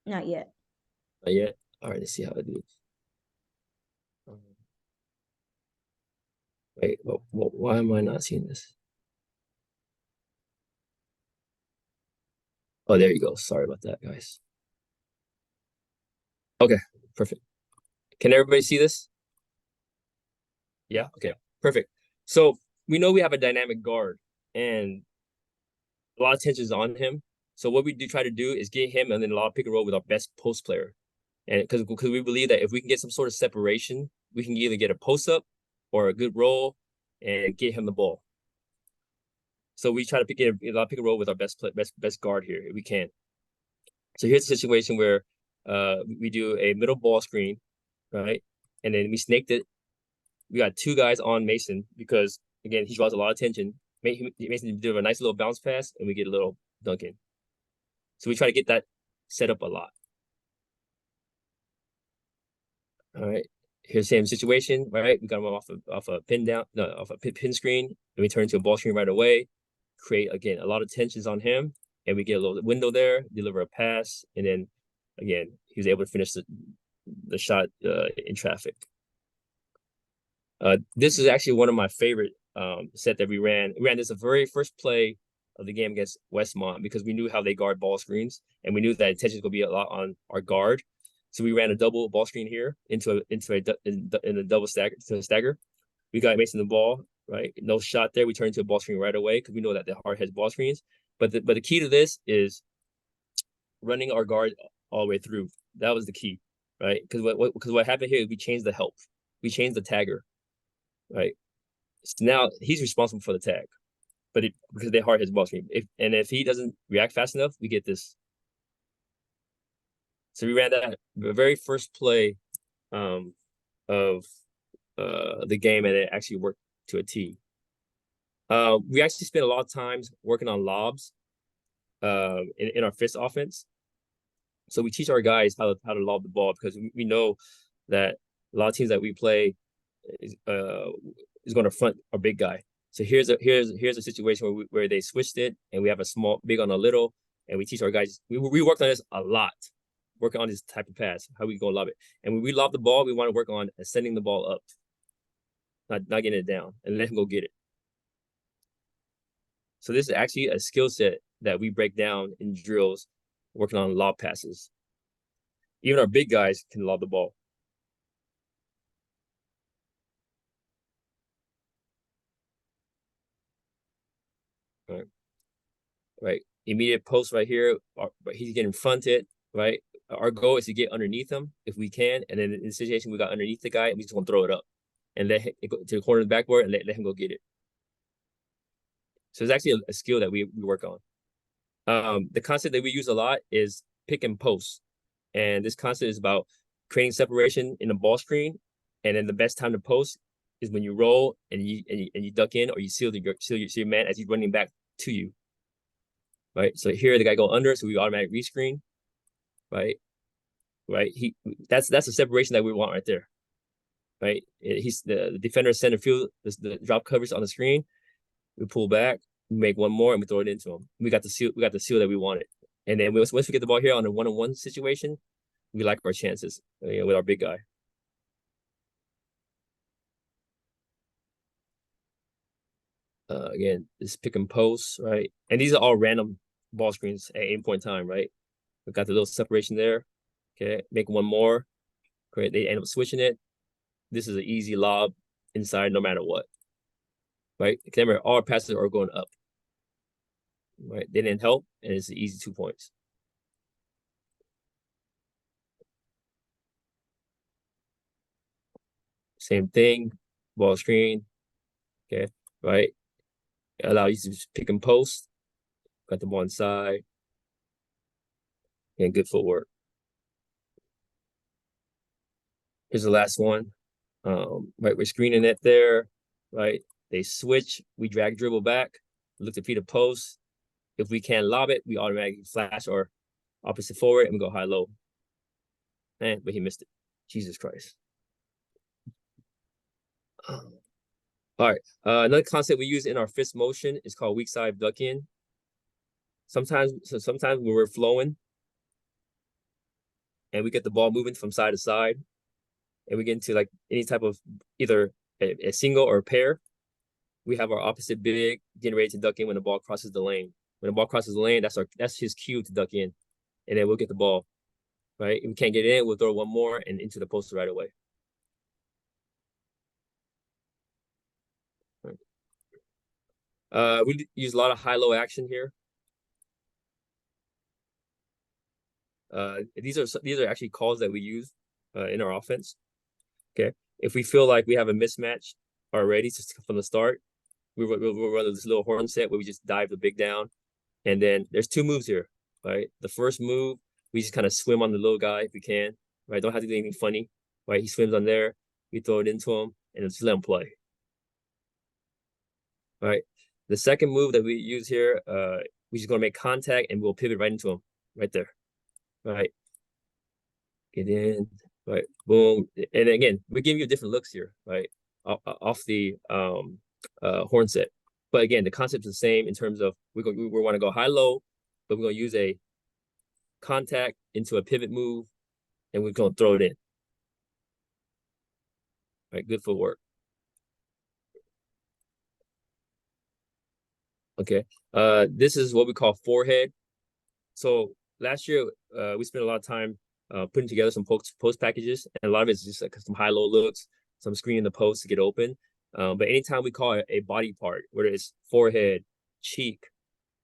Not yet. Not yet. All right. Let's see how I do it. Wait, why am I not seeing this? Oh, there you go. Sorry about that, guys. Okay, perfect. Can everybody see this? Yeah, okay, perfect. So we know we have a dynamic guard and a lot of tension is on him. So what we try to do is get him and then a lot of pick and roll with our best post player. And because we believe that if we can get some sort of separation, we can either get a post up or a good roll and get him the ball. So we try to pick and roll with our best guard here if we can. So here's a situation where we do a middle ball screen, right? And then we snaked it. We got two guys on Mason because again he draws a lot of attention. Mason did a nice little bounce pass, and we get a little dunk in. So we try to get that set up a lot. All right. Here's the same situation, right? We got him off a pin screen, and we turn into a ball screen right away. Create again a lot of tensions on him, and we get a little window there, deliver a pass, and then again he was able to finish the shot in traffic. This is actually one of my favorite set that we ran. We ran this the very first play of the game against Westmont because we knew how they guard ball screens, and we knew that attention is going to be a lot on our guard. So we ran a double ball screen here into a double stagger. We got Mason the ball, right? No shot there. We turned into a ball screen right away because we know that the hard heads ball screens. But the key to this is running our guard all the way through. That was the key, right? Because what happened here is we changed the help. We changed the tagger, right? So now he's responsible for the tag, but because they hard heads ball screen. If he doesn't react fast enough, we get this. So we ran that the very first play of the game, and it actually worked to a T. We actually spend a lot of times working on lobs in our fist offense. So we teach our guys how to lob the ball, because we know that a lot of teams that we play is going to front our big guy. So here's a situation where they switched it, and we have a small, big on a little, and we teach our guys. We worked on this a lot, working on this type of pass, how we gonna lob it. And when we lob the ball, we want to work on sending the ball up, not getting it down, and let him go get it. So this is actually a skill set that we break down in drills, working on lob passes. Even our big guys can lob the ball. Right. Immediate post right here. He's getting fronted, right? Our goal is to get underneath him if we can. And then in the situation, we got underneath the guy, and we just want to throw it up and let it go to the corner of the backboard and let him go get it. So it's actually a skill that we work on. The concept that we use a lot is pick and post. And this concept is about creating separation in the ball screen. And then the best time to post is when you roll and you duck in, or you seal your man as he's running back to you. Right. So here the guy go under, so we automatic rescreen. Right. That's a separation that we want right there. Right. He's the defender center field, the drop coverage on the screen. We pull back, we make one more, and we throw it into him. We got the seal that we wanted. And then once we get the ball here on a 1-on-1 situation, we like our chances with our big guy. Again, this pick and post, right? And these are all random ball screens at any point in time, right? We've got the little separation there. Okay, make one more. Great, they end up switching it. This is an easy lob inside no matter what. Right? Remember, all our passes are going up. Right? They didn't help, and it's an easy 2 points. Same thing, ball screen. Okay, right? Allow you to pick and post. Got the ball inside. And good footwork. Here's the last one. Right, we're screening it there. Right, they switch. We drag dribble back. Look to feed a post. If we can't lob it, we automatically flash our opposite forward and we go high-low. Man, but he missed it. Jesus Christ. All right. Another concept we use in our fist motion is called weak side duck in. Sometimes when we're flowing and we get the ball moving from side to side, and we get into like any type of either a single or a pair, we have our opposite big getting ready to duck in when the ball crosses the lane. When the ball crosses the lane, that's his cue to duck in, and then we'll get the ball. Right? If we can't get in, we'll throw one more and into the post right away. Right. We use a lot of high-low action here. These are actually calls that we use in our offense. Okay, if we feel like we have a mismatch already from the start, we'll run this little horn set where we just dive the big down, and then there's 2 moves here. Right, the first move, we just kind of swim on the little guy if we can. Right, don't have to do anything funny. Right, he swims on there, we throw it into him, and just let him play. All right, the second move that we use here, we're just gonna make contact and we'll pivot right into him, right there. Right, get in. Right, boom, and again, we're giving you different looks here, right, off the horn set. But again, the concept is the same in terms of we want to go high-low, but we're going to use a contact into a pivot move, and we're going to throw it in. Right, good footwork. Okay, this is what we call forehead. So last year, we spent a lot of time putting together some post packages, and a lot of it's just like some high-low looks, some screening the post to get open. But anytime we call it a body part, whether it's forehead, cheek,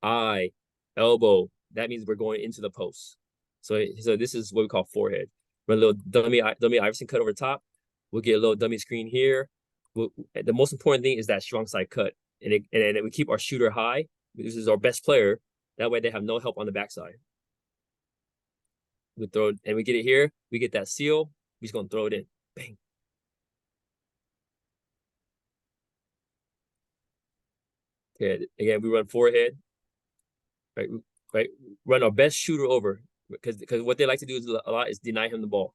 eye, elbow, that means we're going into the post. So this is what we call forehead. Run a little dummy Iverson cut over top. We'll get a little dummy screen here. The most important thing is that strong side cut, and then we keep our shooter high. This is our best player. That way they have no help on the backside. We throw it, and we get it here. We get that seal. We're just gonna throw it in. Bang. Okay, again, we run forehead, right? Right, run our best shooter over because what they like to do is a lot is deny him the ball.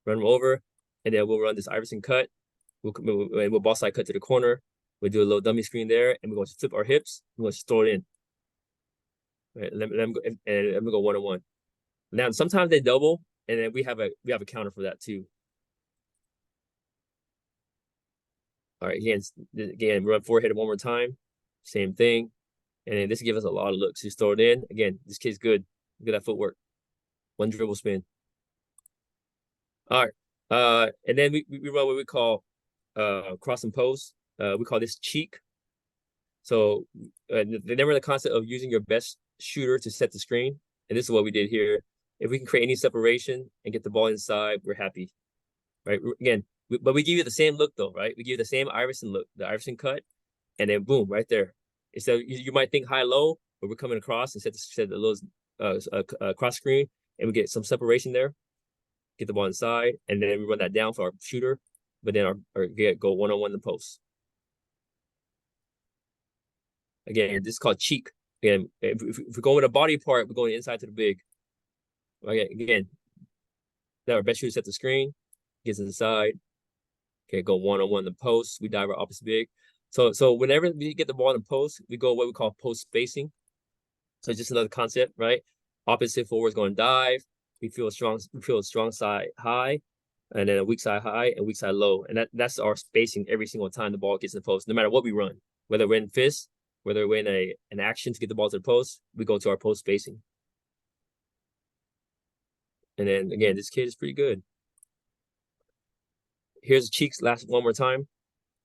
Run him over, and then we'll run this Iverson cut. We'll ball side cut to the corner. We'll do a little dummy screen there, and we're going to flip our hips. We're going to throw it in. Right, let me go, and let me go 1-on-1. Now sometimes they double, and then we have a counter for that too. All right, again, run forehead one more time. Same thing. And then this gives us a lot of looks. Just throw it in. Again, this kid's good. Look at that footwork. One dribble spin. All right. And then we run what we call cross and post. We call this cheek. So they never the concept of using your best shooter to set the screen. And this is what we did here. If we can create any separation and get the ball inside, we're happy. Right. Again, but we give you the same look though, right? We give you the same Iverson look, the Iverson cut, and then boom, right there. Instead, you might think high-low, but we're coming across and set the little cross screen, and we get some separation there. Get the ball inside, and then we run that down for our shooter, but then go 1-on-1 in the post. Again, this is called cheek. Again, if we go with a body part, we're going inside to the big. Okay, again, now our best shooter set the screen, gets inside. Okay, go 1-on-1 in the post. We dive our opposite big. So whenever we get the ball in the post, we go what we call post spacing. So just another concept, right? Opposite forward is going to dive. We feel a strong side high, and then a weak side high and weak side low. And that's our spacing every single time the ball gets in the post, no matter what we run. Whether we're in fist, whether we're in an action to get the ball to the post, we go to our post spacing. And then again, this kid is pretty good. Here's the cheeks last one more time.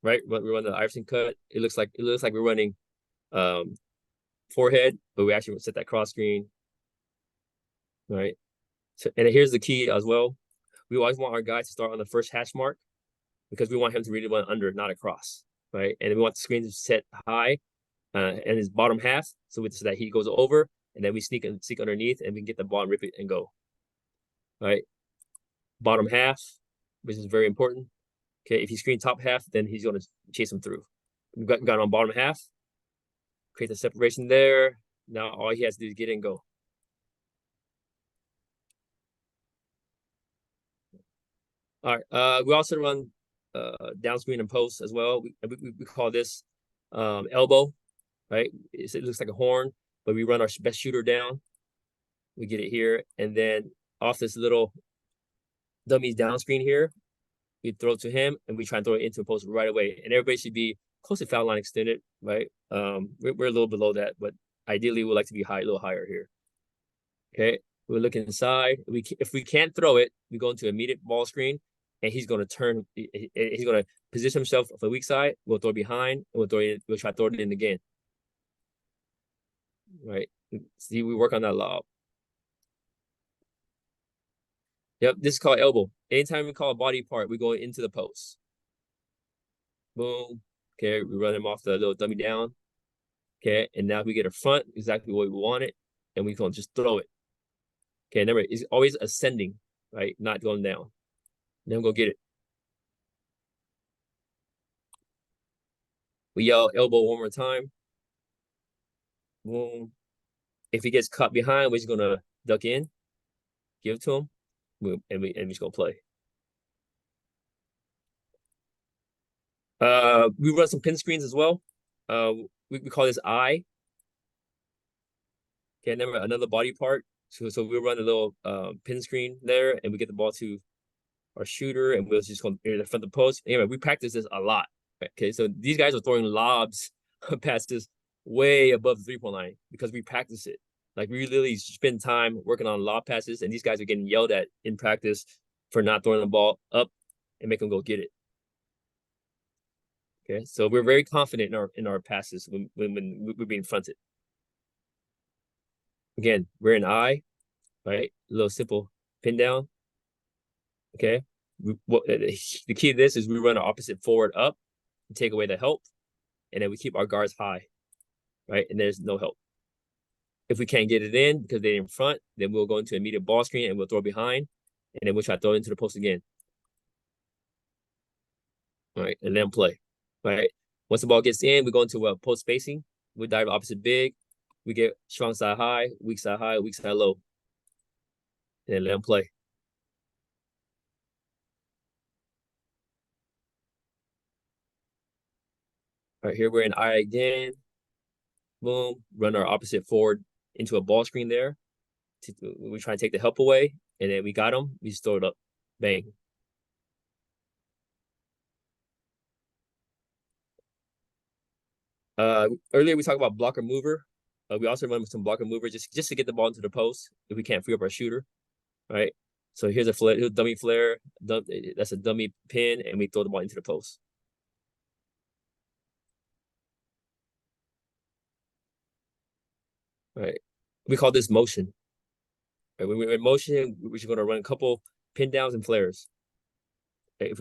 Right, we run the Iverson cut. It looks like we're running forehead, but we actually set that cross screen. Right, so and here's the key as well. We always want our guy to start on the first hash mark because we want him to really run under, not across. Right, and we want the screen to set high and his bottom half, so that he goes over, and then we sneak underneath, and we can get the ball and rip it and go. Right, bottom half, which is very important. Okay, if he screen top half, then he's going to chase him through. We got on bottom half. Create the separation there. Now all he has to do is get in and go. All right. We also run down screen and post as well. We call this elbow, right? It looks like a horn, but we run our best shooter down. We get it here, and then off this little dummies down screen here, we throw it to him, and we try and throw it into a post right away. And everybody should be close to foul line extended, right? We're a little below that, but ideally we'd like to be a little higher here. Okay, we're looking inside. If we can't throw it, we go into immediate ball screen, and he's going to turn. He's going to position himself for the weak side. We'll throw it behind, and we'll try to throw it in again. Right? See, we work on that a lot. Yep, this is called elbow. Anytime we call a body part, we go into the post. Boom. Okay, we run him off the little dummy down. Okay, and now we get a front, exactly what we wanted, and we can just throw it. Okay, remember, it's always ascending, right? Not going down. Then we'll go get it. We yell elbow one more time. Boom. If he gets caught behind, we're just gonna duck in, give it to him, and we just gonna play. We run some pin screens as well. We call this eye. Okay, remember another body part. So we run a little pin screen there, and we get the ball to our shooter, and we'll just go in the front of the post. Anyway, we practice this a lot. Okay, so these guys are throwing lobs past this way above the 3-point line because we practice it. Like we literally spend time working on lob passes, and these guys are getting yelled at in practice for not throwing the ball up and make them go get it. Okay, so we're very confident in our passes when we're being fronted. Again, we're in eye, right? A little simple pin down. Okay, the key to this is we run our opposite forward up and take away the help, and then we keep our guards high, right? And there's no help. If we can't get it in because they're in front, then we'll go into immediate ball screen and we'll throw behind, and then we'll try to throw it into the post again. All right, and then play. Right, Once the ball gets in, we go into a post spacing. We dive opposite big. We get strong side high, weak side low. And then let them play. All right, here we're in I again. Boom, run our opposite forward into a ball screen there. We try to take the help away, and then we got them. We just throw it up, bang. Earlier we talked about blocker mover. We also run with some blocker mover just to get the ball into the post if we can't free up our shooter. All right. So here's a flare, dummy flare. That's a dummy pin, and we throw the ball into the post. All right. We call this motion. Right, when we're in motion, we're just going to run a couple pin downs and flares. Okay,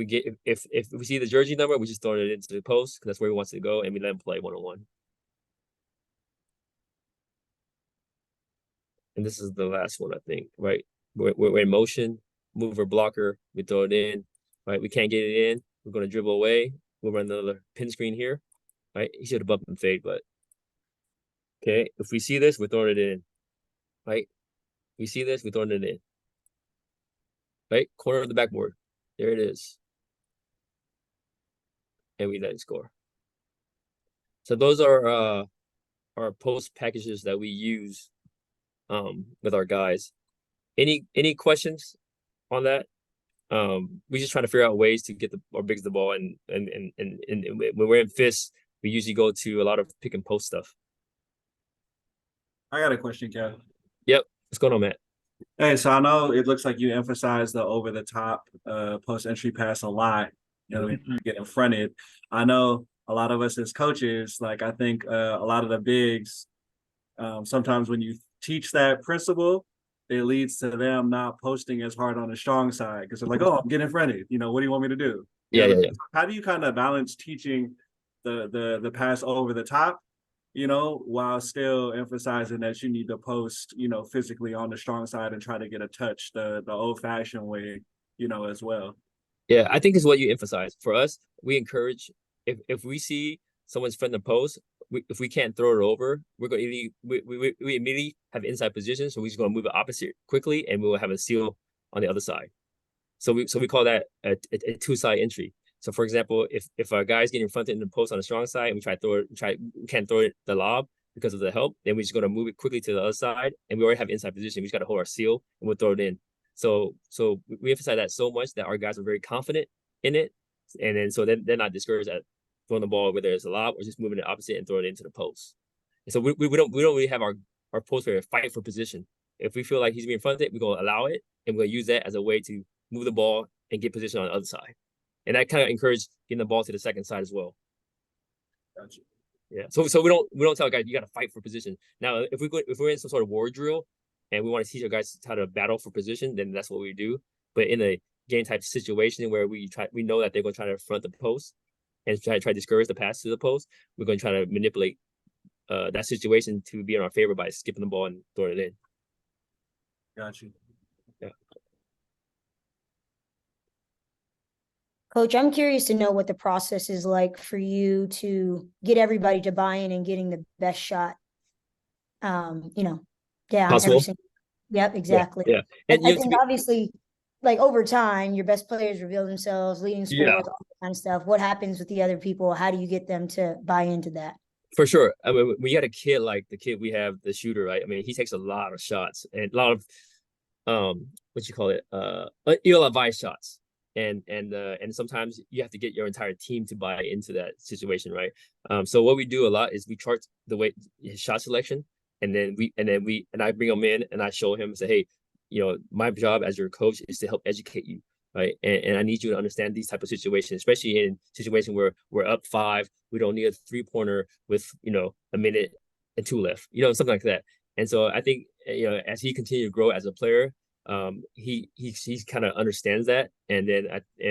if we see the jersey number, we just throw it into the post because that's where he wants to go, and we let him play 1-on-1. And this is the last one, I think. Right, we're in motion, mover blocker. We throw it in. Right, we can't get it in. We're going to dribble away. We'll run another pin screen here. Right, he should have bumped and fade, but okay. If we see this, we're throwing it in. Right. We see this, we're throwing it in. Right? Corner of the backboard. There it is. And we let it score. So those are our post packages that we use with our guys. Any questions on that? We just trying to figure out ways to get our bigs the ball, and when we're in fists, we usually go to a lot of pick and post stuff. I got a question, Kev. Yep. What's going on, Matt? Hey, so I know it looks like you emphasize the over the top post entry pass a lot. You know, you get in fronted. I know a lot of us as coaches, like I think a lot of the bigs, sometimes when you teach that principle, it leads to them not posting as hard on the strong side because they're like, oh, I'm getting fronted. You know, what do you want me to do? Yeah. How do you kind of balance teaching the pass over the top, you know, while still emphasizing that you need to post, you know, physically on the strong side and try to get a touch the old-fashioned way, you know, as well? Yeah, I think it's what you emphasize. For us, we encourage, if we see someone's friend the post, if we can't throw it over, we're going to we immediately have inside position, so we're just going to move it opposite quickly, and we will have a seal on the other side. So we call that a two-side entry. So for example, if a guy's getting fronted in the post on the strong side and we try to throw it, we can't throw it the lob because of the help, then we're just going to move it quickly to the other side, and we already have inside position. We just got to hold our seal and we'll throw it in. So we emphasize that so much that our guys are very confident in it, and then so they're not discouraged at throwing the ball whether it's a lob or just moving it opposite and throwing it into the post. And so we don't really have our post player fight for position. If we feel like he's being fronted, we're going to allow it, and we're going to use that as a way to move the ball and get position on the other side. And that kind of encouraged getting the ball to the second side as well. Gotcha. Yeah. So we don't tell guys you got to fight for position. Now, if we're in some sort of war drill and we want to teach our guys how to battle for position, then that's what we do. But in a game type situation where we know that they're going to try to front the post and try to discourage the pass to the post, we're going to try to manipulate that situation to be in our favor by skipping the ball and throwing it in. Gotcha. Yeah. Coach, I'm curious to know what the process is like for you to get everybody to buy in and getting the best shot, down Possible. every single. Yep, exactly. Yeah. And I think obviously, like over time, your best players reveal themselves, leading scores, all that kind of stuff. What happens with the other people? How do you get them to buy into that? For sure. I mean, when you had a kid like the kid we have, the shooter, right? I mean, he takes a lot of shots and a lot of ill-advised shots. And sometimes you have to get your entire team to buy into that situation, right? So what we do a lot is we chart the way his shot selection, and I bring him in and I show him and say, hey, my job as your coach is to help educate you, right? And I need you to understand these type of situations, especially in situations where we're up 5, we don't need a 3-pointer with a minute and 2 left, something like that. And so I think as he continues to grow as a player, he kind of understands that, and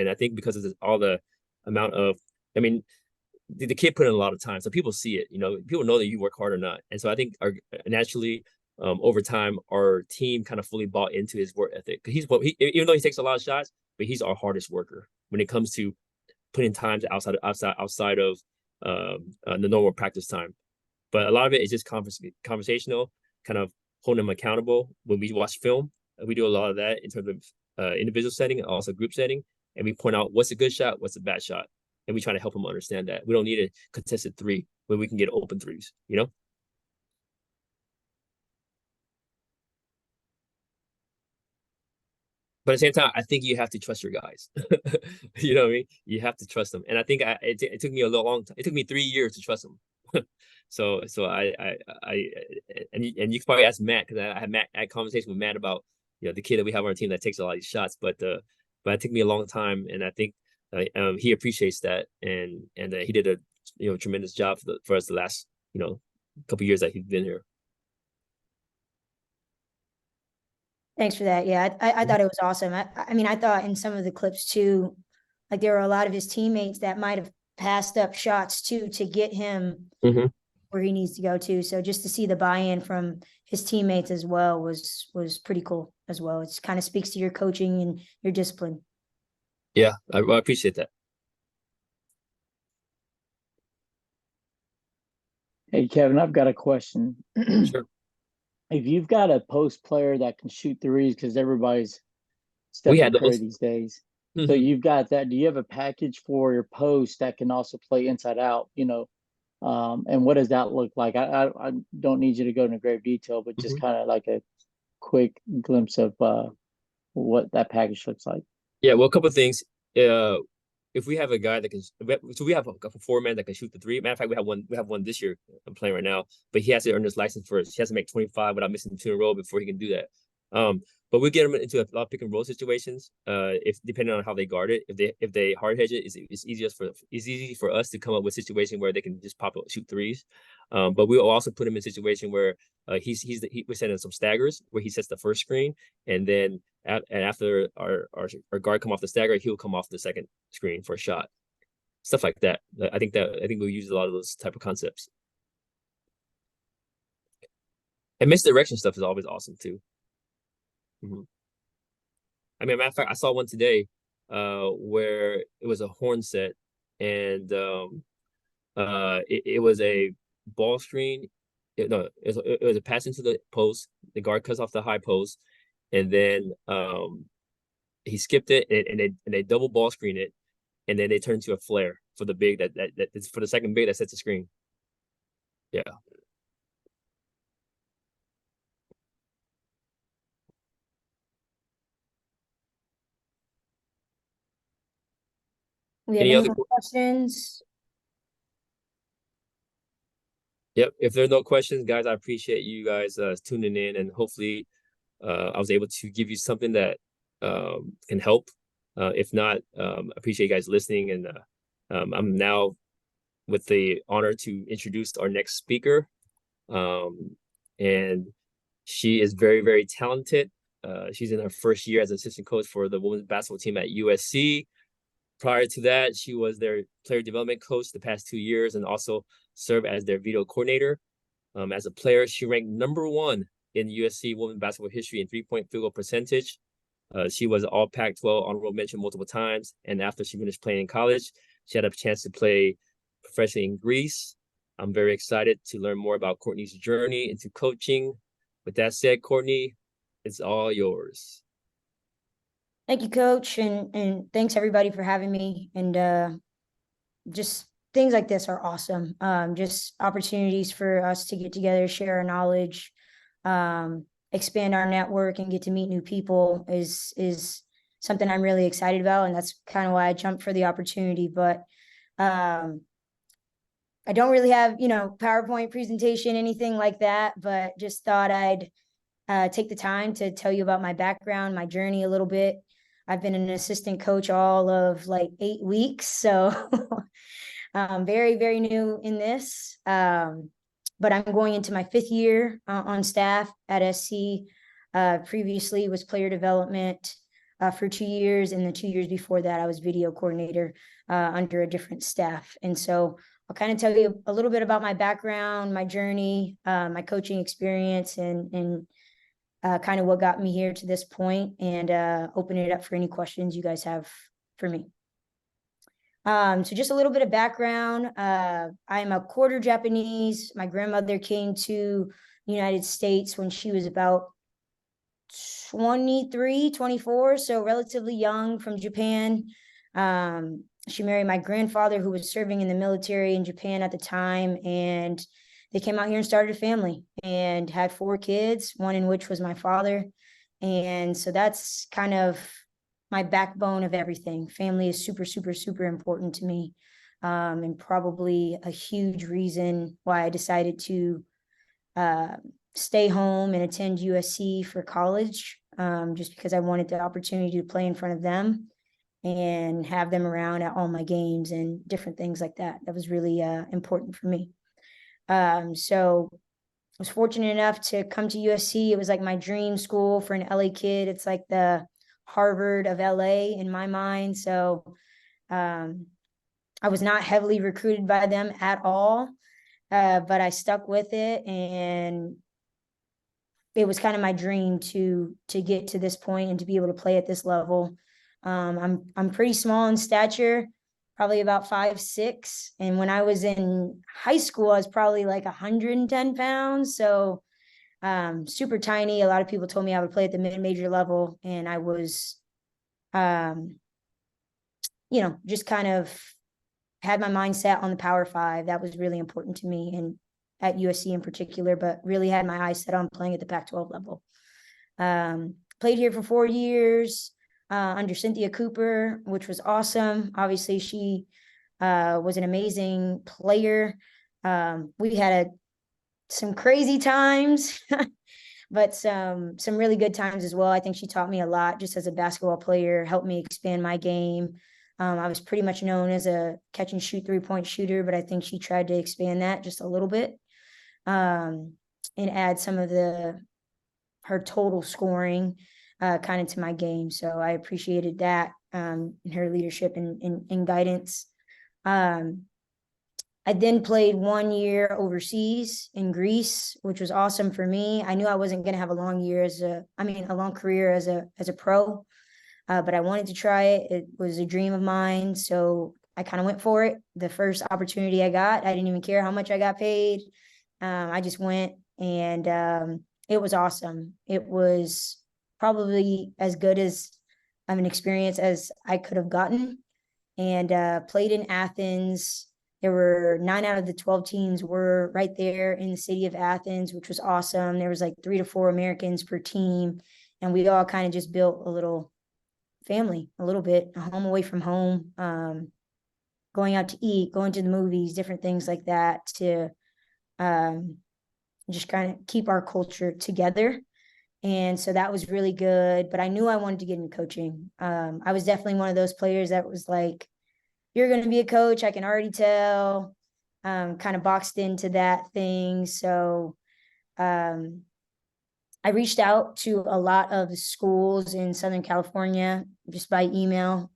I think because of all the amount of, the kid put in a lot of time, so people see it. People know that you work hard or not, and so I think naturally, over time, our team kind of fully bought into his work ethic. Because even though he takes a lot of shots, but he's our hardest worker when it comes to putting times outside of the normal practice time. But a lot of it is just conversational, kind of holding them accountable. When we watch film, we do a lot of that in terms of individual setting and also group setting. And we point out what's a good shot, what's a bad shot. And we try to help them understand that. We don't need a contested three when we can get open threes, you know? But at the same time, I think you have to trust your guys. You know what I mean? You have to trust them. And I think it took me a long time. It took me 3 years to trust them. So I and you can probably ask Matt, because I had a conversation with Matt about, you know, the kid that we have on our team that takes a lot of these shots. But it took me a long time, and I think he appreciates that, and he did a tremendous job for us the last couple years that he's been here. Thanks for that. Yeah, I thought it was awesome. I mean, I thought in some of the clips too, like there were a lot of his teammates that might have passed up shots too to get him where he needs to go to. So just to see the buy-in from his teammates as well was pretty cool as well. It kind of speaks to your coaching and your discipline. Yeah, I appreciate that. Hey, Kevin, I've got a question. Sure. If you've got a post player that can shoot threes, because everybody's We had Stephen Curry those. these days. So you've got that. Do you have a package for your post that can also play inside out, and what does that look like? I don't need you to go into great detail, but just kind of like a quick glimpse of what that package looks like. Yeah, well, a couple of things. If we have a guy that can, so we have a four-man that can shoot the three. Matter of fact, we have one this year. I'm playing right now, but he has to earn his license first. He has to make 25 without missing 2 in a row before he can do that. But we get him into a lot of pick and roll situations. If depending on how they guard it, if they hard hedge it, it's easy for us to come up with a situation where they can just pop up, shoot threes. But we'll also put him in a situation where we're sending some staggers where he sets the first screen, and then after our guard come off the stagger, he'll come off the second screen for a shot. Stuff like that. I think we'll use a lot of those type of concepts. And misdirection stuff is always awesome too. I mean, matter of fact, I saw one today where it was a horn set, and it was a ball screen. It was a pass into the post. The guard cuts off the high post, and then he skipped it, and they double ball screen it, and then they turn into a flare for the big that's for the second big that sets the screen. Yeah. We have any more questions? Yep. If there are no questions, guys, I appreciate you guys tuning in, and hopefully I was able to give you something that can help. If not, appreciate you guys listening, and I'm now with the honor to introduce our next speaker. And she is very, very talented. She's in her first year as assistant coach for the women's basketball team at USC. Prior to that, she was their player development coach the past 2 years, and also served as their video coordinator. As a player, she ranked #1 in USC women's basketball history in 3-point field goal percentage. She was all Pac-12 honorable mention multiple times, and after she finished playing in college, she had a chance to play professionally in Greece. I'm very excited to learn more about Courtney's journey into coaching. With that said, Courtney, it's all yours. Thank you, Coach, and thanks everybody for having me. And just things like this are awesome. Just opportunities for us to get together, share our knowledge, expand our network, and get to meet new people is something I'm really excited about, and that's kind of why I jumped for the opportunity. But I don't really have PowerPoint presentation, anything like that, but just thought I'd take the time to tell you about my background, my journey a little bit. I've been an assistant coach all of like 8 weeks, so very, very new in this. But I'm going into my 5th year on staff at SC. Previously was player development for 2 years, and the 2 years before that, I was video coordinator under a different staff. And so I'll kind of tell you a little bit about my background, my journey, my coaching experience, and kind of what got me here to this point, and open it up for any questions you guys have for me. So just a little bit of background. I'm a quarter Japanese. My grandmother came to the United States when she was about 23, 24, so relatively young, from Japan. She married my grandfather, who was serving in the military in Japan at the time, and they came out here and started a family and had 4 kids, one in which was my father. And so that's kind of my backbone of everything. Family is super, super, super important to me, and probably a huge reason why I decided to stay home and attend USC for college, just because I wanted the opportunity to play in front of them and have them around at all my games and different things like that. That was really important for me. So I was fortunate enough to come to USC. It was like my dream school for an LA kid. It's like the Harvard of LA in my mind. So I was not heavily recruited by them at all, but I stuck with it, and it was kind of my dream to get to this point and to be able to play at this level. I'm pretty small in stature, probably about 5'6", and when I was in high school, I was probably like 110 pounds. So super tiny. A lot of people told me I would play at the mid-major level, and I was, just kind of had my mindset on the Power 5. That was really important to me, and at USC in particular, but really had my eyes set on playing at the Pac-12 level. Played here for 4 years under Cynthia Cooper, which was awesome. Obviously, she was an amazing player. We had some crazy times, but some really good times as well. I think she taught me a lot just as a basketball player, helped me expand my game. I was pretty much known as a catch and shoot 3-point shooter, but I think she tried to expand that just a little bit, and add some of her total scoring kind of to my game. So I appreciated that, and her leadership and guidance. I then played 1 year overseas in Greece, which was awesome for me. I knew I wasn't going to have a long career as a pro, but I wanted to try it. It was a dream of mine, so I kind of went for it. The first opportunity I got, I didn't even care how much I got paid. I just went, and it was awesome. It was probably as good as of an experience as I could have gotten, and played in Athens. There were 9 out of the 12 teams were right there in the city of Athens, which was awesome. There was like 3 to 4 Americans per team, and we all kind of just built a little family, a little bit, a home away from home, going out to eat, going to the movies, different things like that, to just kind of keep our culture together. And so that was really good, but I knew I wanted to get into coaching. I was definitely one of those players that was like, you're going to be a coach, I can already tell, kind of boxed into that thing. So I reached out to a lot of schools in Southern California just by emailing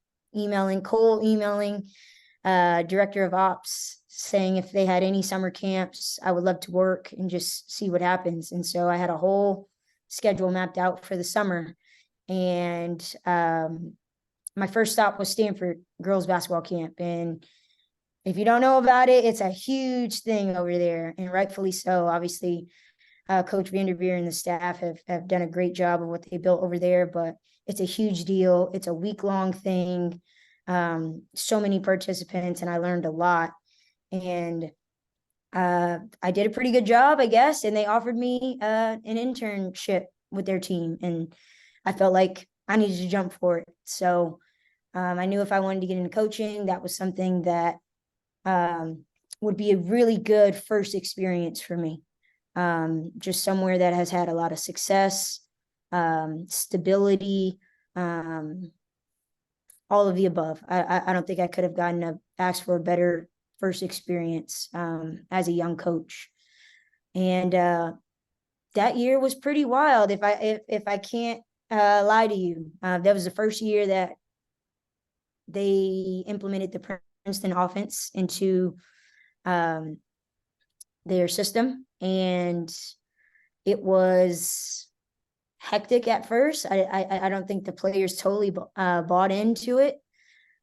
director of ops, saying if they had any summer camps, I would love to work and just see what happens. And so I had a whole schedule mapped out for the summer. And my first stop was Stanford girls basketball camp. And if you don't know about it, it's a huge thing over there, and rightfully so. Obviously, Coach Vanderveer and the staff have done a great job of what they built over there, but it's a huge deal. It's a week-long thing. So many participants, and I learned a lot. And I did a pretty good job, I guess, and they offered me an internship with their team, and I felt like I needed to jump for it. So I knew if I wanted to get into coaching, that was something that would be a really good first experience for me. Just somewhere that has had a lot of success, stability, all of the above. I don't think I could have asked for a better first experience as a young coach. And that year was pretty wild. If I can't lie to you, that was the first year that they implemented the Princeton offense into their system, and it was hectic at first. I don't think the players totally bought into it,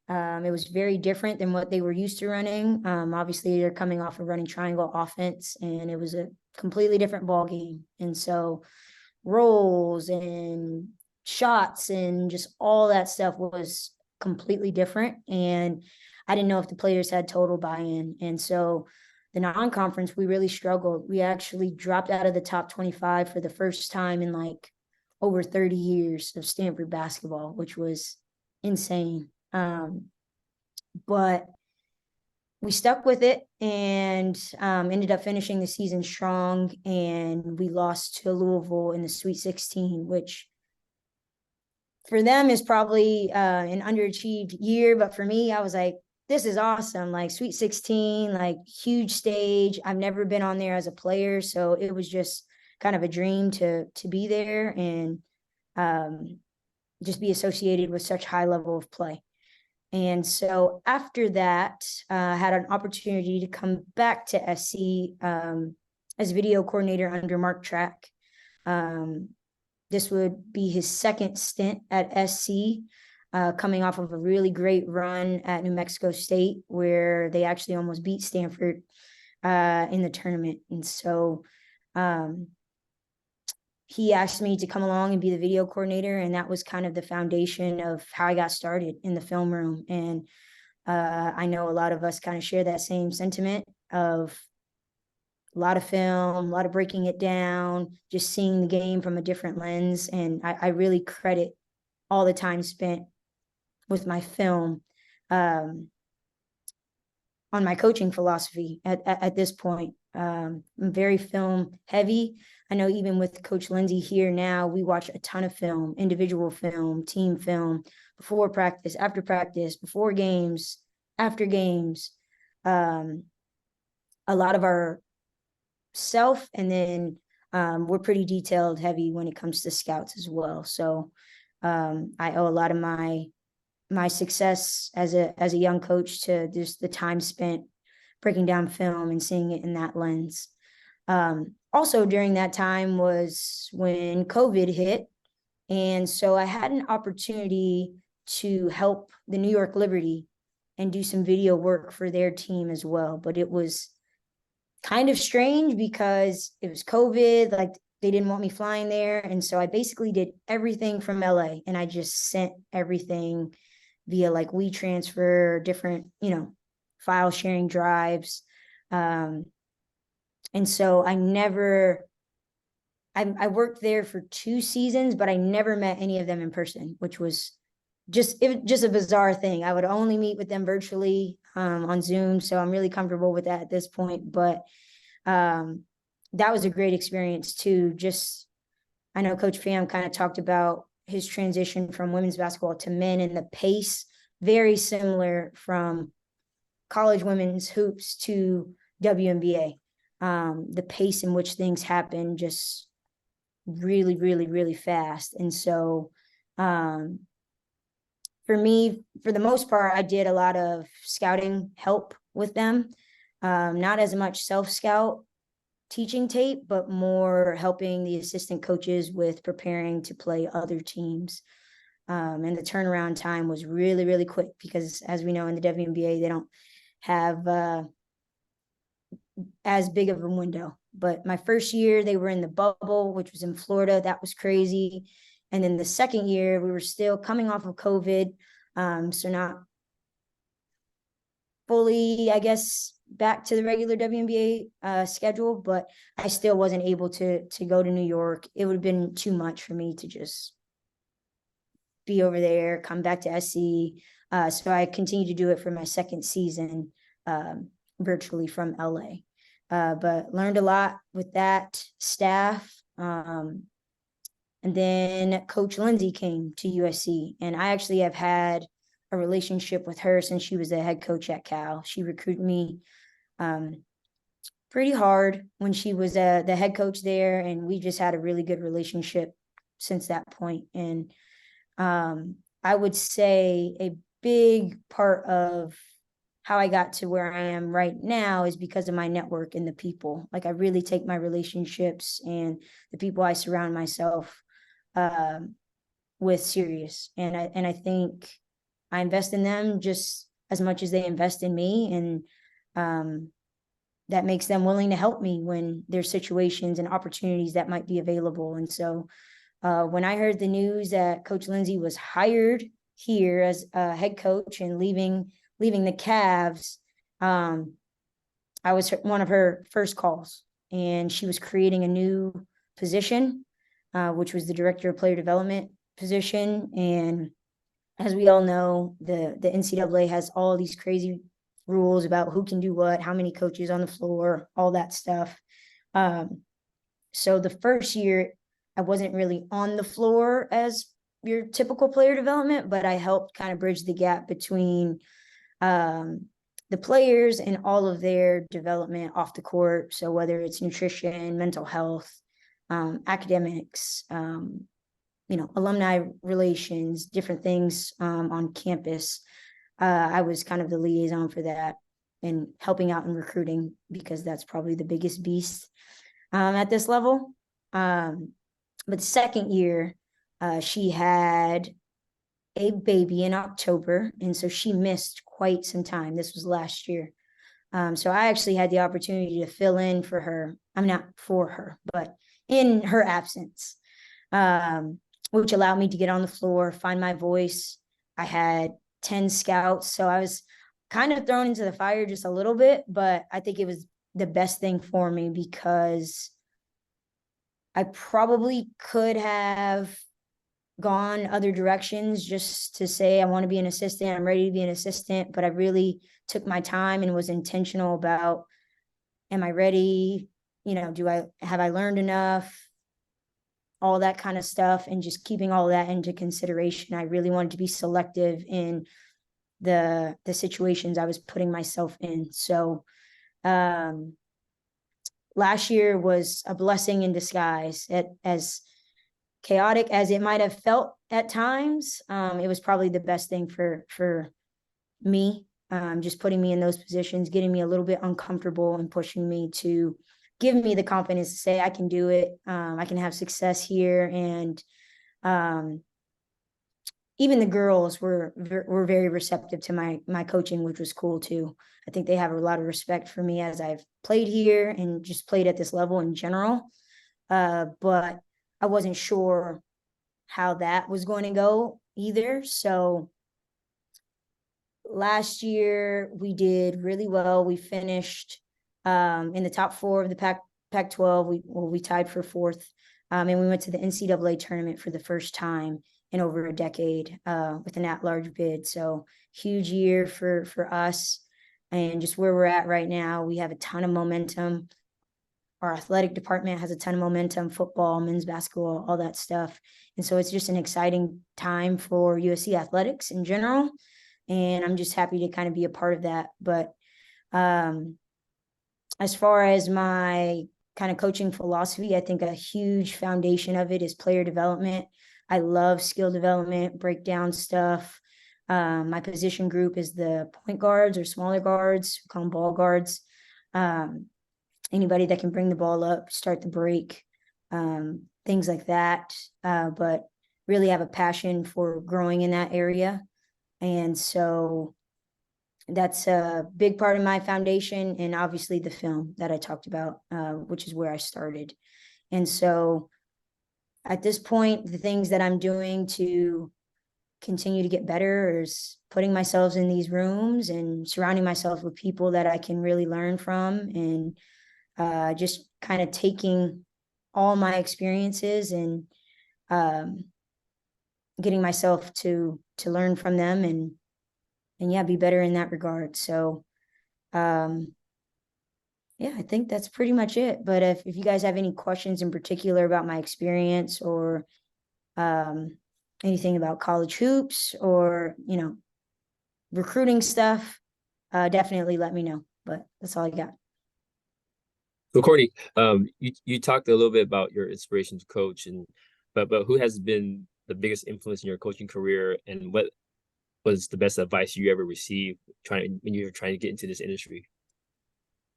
It was very different than what they were used to running. Obviously, they're coming off a running triangle offense, and it was a completely different ball game. And so rolls and shots and just all that stuff was completely different. And I didn't know if the players had total buy-in. And so the non-conference, we really struggled. We actually dropped out of the top 25 for the first time in like over 30 years of Stanford basketball, which was insane. But we stuck with it and ended up finishing the season strong. And we lost to Louisville in the Sweet 16, which for them is probably an underachieved year. But for me, I was like, this is awesome. Like Sweet 16, like huge stage. I've never been on there as a player. So it was just kind of a dream to be there and just be associated with such high level of play. And so after that, I had an opportunity to come back to SC as video coordinator under Mark Track. This would be his second stint at SC, coming off of a really great run at New Mexico State, where they actually almost beat Stanford in the tournament. And so he asked me to come along and be the video coordinator. And that was kind of the foundation of how I got started in the film room. And I know a lot of us kind of share that same sentiment of a lot of film, a lot of breaking it down, just seeing the game from a different lens. And I really credit all the time spent with my film on my coaching philosophy at this point. I'm very film heavy. I know even with Coach Lindsay here now, we watch a ton of film, individual film, team film, before practice, after practice, before games, after games. A lot of our self, and then we're pretty detailed heavy when it comes to scouts as well. So I owe a lot of my success as a young coach to just the time spent breaking down film and seeing it in that lens. Also during that time was when COVID hit. And so I had an opportunity to help the New York Liberty and do some video work for their team as well. But it was kind of strange because it was COVID, like they didn't want me flying there. And so I basically did everything from LA, and I just sent everything via like WeTransfer, different, file sharing drives. And so I worked there for 2 seasons, but I never met any of them in person, which was just a bizarre thing. I would only meet with them virtually on Zoom. So I'm really comfortable with that at this point. But that was a great experience too. I know Coach Pham kind of talked about his transition from women's basketball to men, and the pace very similar from college women's hoops to WNBA. The pace in which things happen just really, really, really fast. And so for me, for the most part, I did a lot of scouting help with them. Not as much self-scout teaching tape, but more helping the assistant coaches with preparing to play other teams. And the turnaround time was really, really quick because, as we know, in the WNBA, they don't have as big of a window. But my first year, they were in the bubble, which was in Florida. That was crazy. And then the second year, we were still coming off of COVID. So not fully, I guess, back to the regular WNBA schedule, but I still wasn't able to go to New York. It would have been too much for me to just be over there, come back to SC. So I continued to do it for my second season virtually from LA. But learned a lot with that staff. And then Coach Lindsay came to USC, and I actually have had a relationship with her since she was the head coach at Cal. She recruited me pretty hard when she was the head coach there, and we just had a really good relationship since that point. And I would say a big part of how I got to where I am right now is because of my network and the people. Like, I really take my relationships and the people I surround myself with serious. And I think I invest in them just as much as they invest in me. And that makes them willing to help me when there's situations and opportunities that might be available. And so when I heard the news that Coach Lindsay was hired here as a head coach and leaving the Cavs, I was one of her first calls, and she was creating a new position, which was the director of player development position. And as we all know, the NCAA has all these crazy rules about who can do what, how many coaches on the floor, all that stuff. So the first year, I wasn't really on the floor as your typical player development, but I helped kind of bridge the gap between the players and all of their development off the court. So whether it's nutrition, mental health, academics, alumni relations, different things on campus. I was kind of the liaison for that and helping out in recruiting, because that's probably the biggest beast at this level. But the second year, she had a baby in October, and so she missed quite some time. This was last year. So I actually had the opportunity to fill in for her. I'm not for her, but in her absence, which allowed me to get on the floor, find my voice. I had 10 scouts, so I was kind of thrown into the fire just a little bit, but I think it was the best thing for me, because I probably could have gone other directions just to say, I want to be an assistant, I'm ready to be an assistant, but I really took my time and was intentional about, am I ready? Have I learned enough? All that kind of stuff, and just keeping all that into consideration. I really wanted to be selective in the situations I was putting myself in. So last year was a blessing in disguise. As chaotic as it might have felt at times, it was probably the best thing for me, just putting me in those positions, getting me a little bit uncomfortable and pushing me to give me the confidence to say, I can do it. I can have success here. And even the girls were very receptive to my coaching, which was cool too. I think they have a lot of respect for me as I've played here and just played at this level in general. But I wasn't sure how that was going to go either. So last year we did really well. We finished in the top 4 of the Pac-12. We tied for 4th, and we went to the NCAA tournament for the first time in over a decade with an at-large bid. So huge year for us, and just where we're at right now, we have a ton of momentum. Our athletic department has a ton of momentum, football, men's basketball, all that stuff. And so it's just an exciting time for USC athletics in general. And I'm just happy to kind of be a part of that. But as far as my kind of coaching philosophy, I think a huge foundation of it is player development. I love skill development, breakdown stuff. My position group is the point guards or smaller guards, we call them ball guards. Anybody that can bring the ball up, start the break, things like that. But really have a passion for growing in that area. And so that's a big part of my foundation, and obviously the film that I talked about, which is where I started. And so at this point, the things that I'm doing to continue to get better is putting myself in these rooms and surrounding myself with people that I can really learn from, and just kind of taking all my experiences and getting myself to learn from them and be better in that regard. So I think that's pretty much it. But if you guys have any questions in particular about my experience or anything about college hoops or, recruiting stuff, definitely let me know. But that's all I got. So Courtney, you talked a little bit about your inspiration to coach, but who has been the biggest influence in your coaching career, and what was the best advice you ever received when you were trying to get into this industry?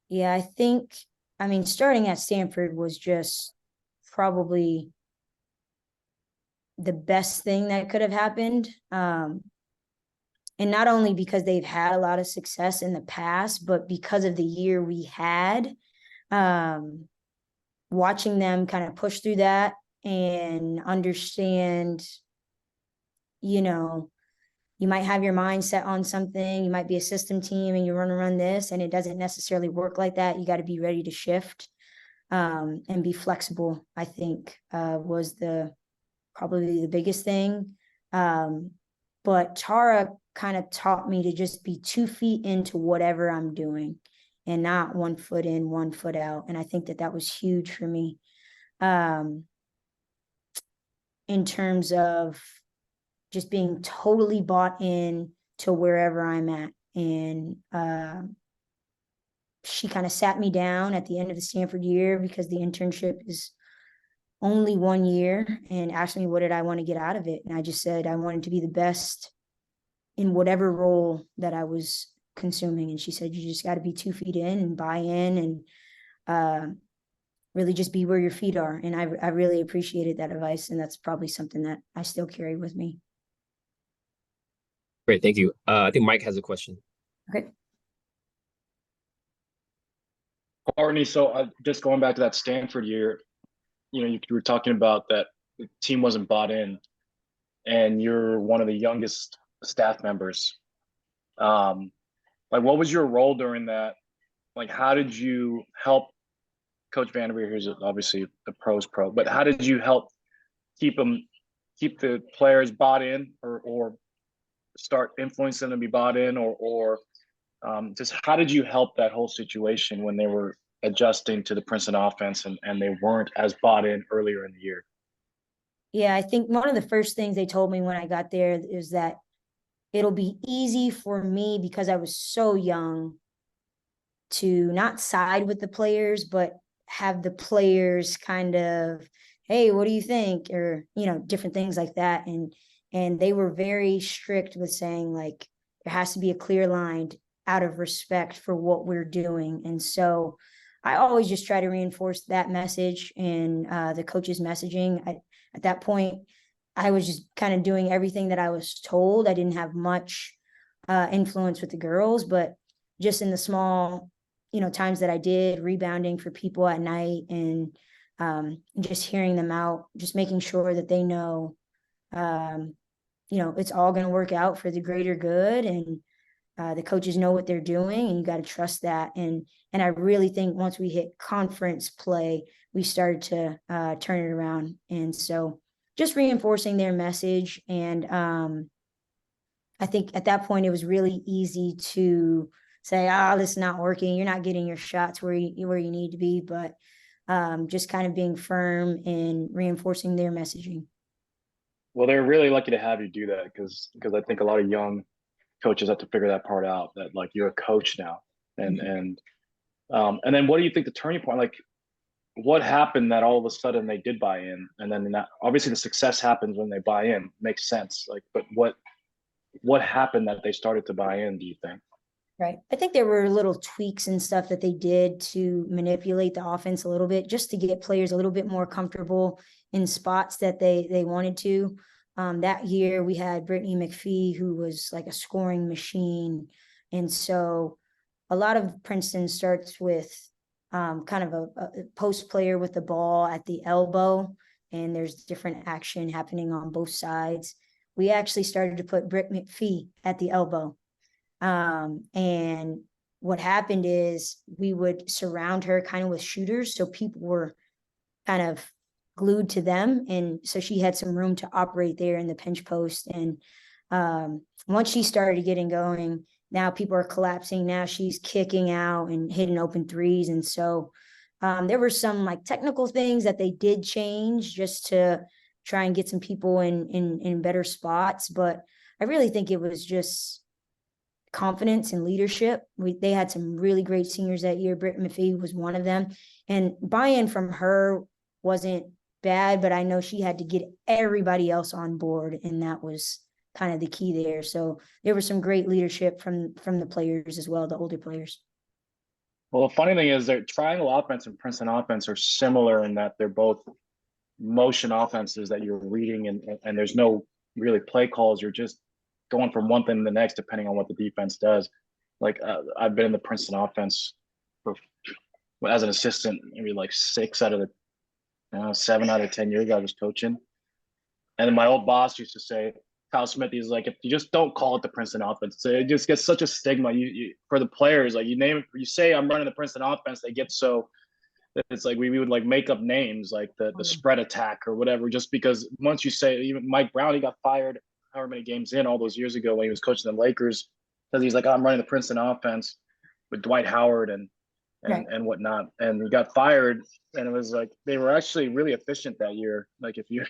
Yeah, I think, starting at Stanford was just probably the best thing that could have happened. And not only because they've had a lot of success in the past, but because of the year we had, watching them kind of push through that and understand, you know, you might have your mind set on something, you might be a system team and you run this, and it doesn't necessarily work like that. You got to be ready to shift and be flexible, I think, was probably the biggest thing. But Tara kind of taught me to just be 2 feet into whatever I'm doing and not 1 foot in, 1 foot out. And I think that was huge for me in terms of just being totally bought in to wherever I'm at. And she kind of sat me down at the end of the Stanford year, because the internship is only 1 year, and asked me what did I want to get out of it. And I just said I wanted to be the best in whatever role that I was consuming. And she said, you just got to be 2 feet in and buy in and really just be where your feet are. And I really appreciated that advice. And that's probably something that I still carry with me. Great, thank you. I think Mike has a question. Okay. Courtney, so just going back to that Stanford year, you were talking about that the team wasn't bought in, and you're one of the youngest staff members. Like, what was your role during that? Like, how did you help Coach Vanderveer, who's obviously the pros pro, but how did you help keep the players bought in, or start influencing them to be bought in, or just how did you help that whole situation when they were adjusting to the Princeton offense and they weren't as bought in earlier in the year? Yeah, I think one of the first things they told me when I got there is that it'll be easy for me, because I was so young, to not side with the players, but have the players kind of, hey, what do you think? Or, different things like that. And they were very strict with saying, like, there has to be a clear line out of respect for what we're doing. And so I always just try to reinforce that message and the coach's messaging. At that point, I was just kind of doing everything that I was told. I didn't have much influence with the girls, but just in the small, times that I did, rebounding for people at night and just hearing them out, just making sure that they know, it's all going to work out for the greater good, and the coaches know what they're doing, and you got to trust that. And I really think once we hit conference play, we started to turn it around. And so just reinforcing their message. And I think at that point, it was really easy to say, this is not working. You're not getting your shots where you need to be, but just kind of being firm and reinforcing their messaging. Well, they're really lucky to have you do that, because I think a lot of young coaches have to figure that part out, that like you're a coach now. And and then what do you think the turning point, like what happened that all of a sudden they did buy in? And then obviously the success happens when they buy in, makes sense. Like, but what happened that they started to buy in, do you think? Right. I think there were little tweaks and stuff that they did to manipulate the offense a little bit, just to get players a little bit more comfortable in spots that they wanted to. That year we had Brittany McPhee, who was like a scoring machine. And so a lot of Princeton starts with kind of a post player with the ball at the elbow, and there's different action happening on both sides. We actually started to put Britt McPhee at the elbow. And what happened is we would surround her kind of with shooters, so people were kind of glued to them, and so she had some room to operate there in the pinch post. And once she started getting going, now people are collapsing. Now she's kicking out and hitting open threes. And so there were some like technical things that they did change just to try and get some people in better spots. But I really think it was just confidence and leadership. They had some really great seniors that year. Britt McPhee was one of them, and buy-in from her wasn't bad, but I know she had to get everybody else on board, and that was kind of the key there. So there was some great leadership from the players as well, the older players. Well, the funny thing is that triangle offense and Princeton offense are similar in that they're both motion offenses that you're reading, and there's no really play calls. You're just going from one thing to the next depending on what the defense does. Like I've been in the Princeton offense for as an assistant, maybe like 6 out of the 7 out of 10 years I was coaching. And then my old boss used to say, Kyle Smith, he's like, if you just don't call it the Princeton offense, so it just gets such a stigma. You for the players, like you name it, you say I'm running the Princeton offense, they get so it's like we would like make up names like the spread attack or whatever, just because once you say, even Mike Brown, he got fired however many games in all those years ago when he was coaching the Lakers, because he's like, oh, I'm running the Princeton offense with Dwight Howard and whatnot, and he got fired. And it was like they were actually really efficient that year, like if you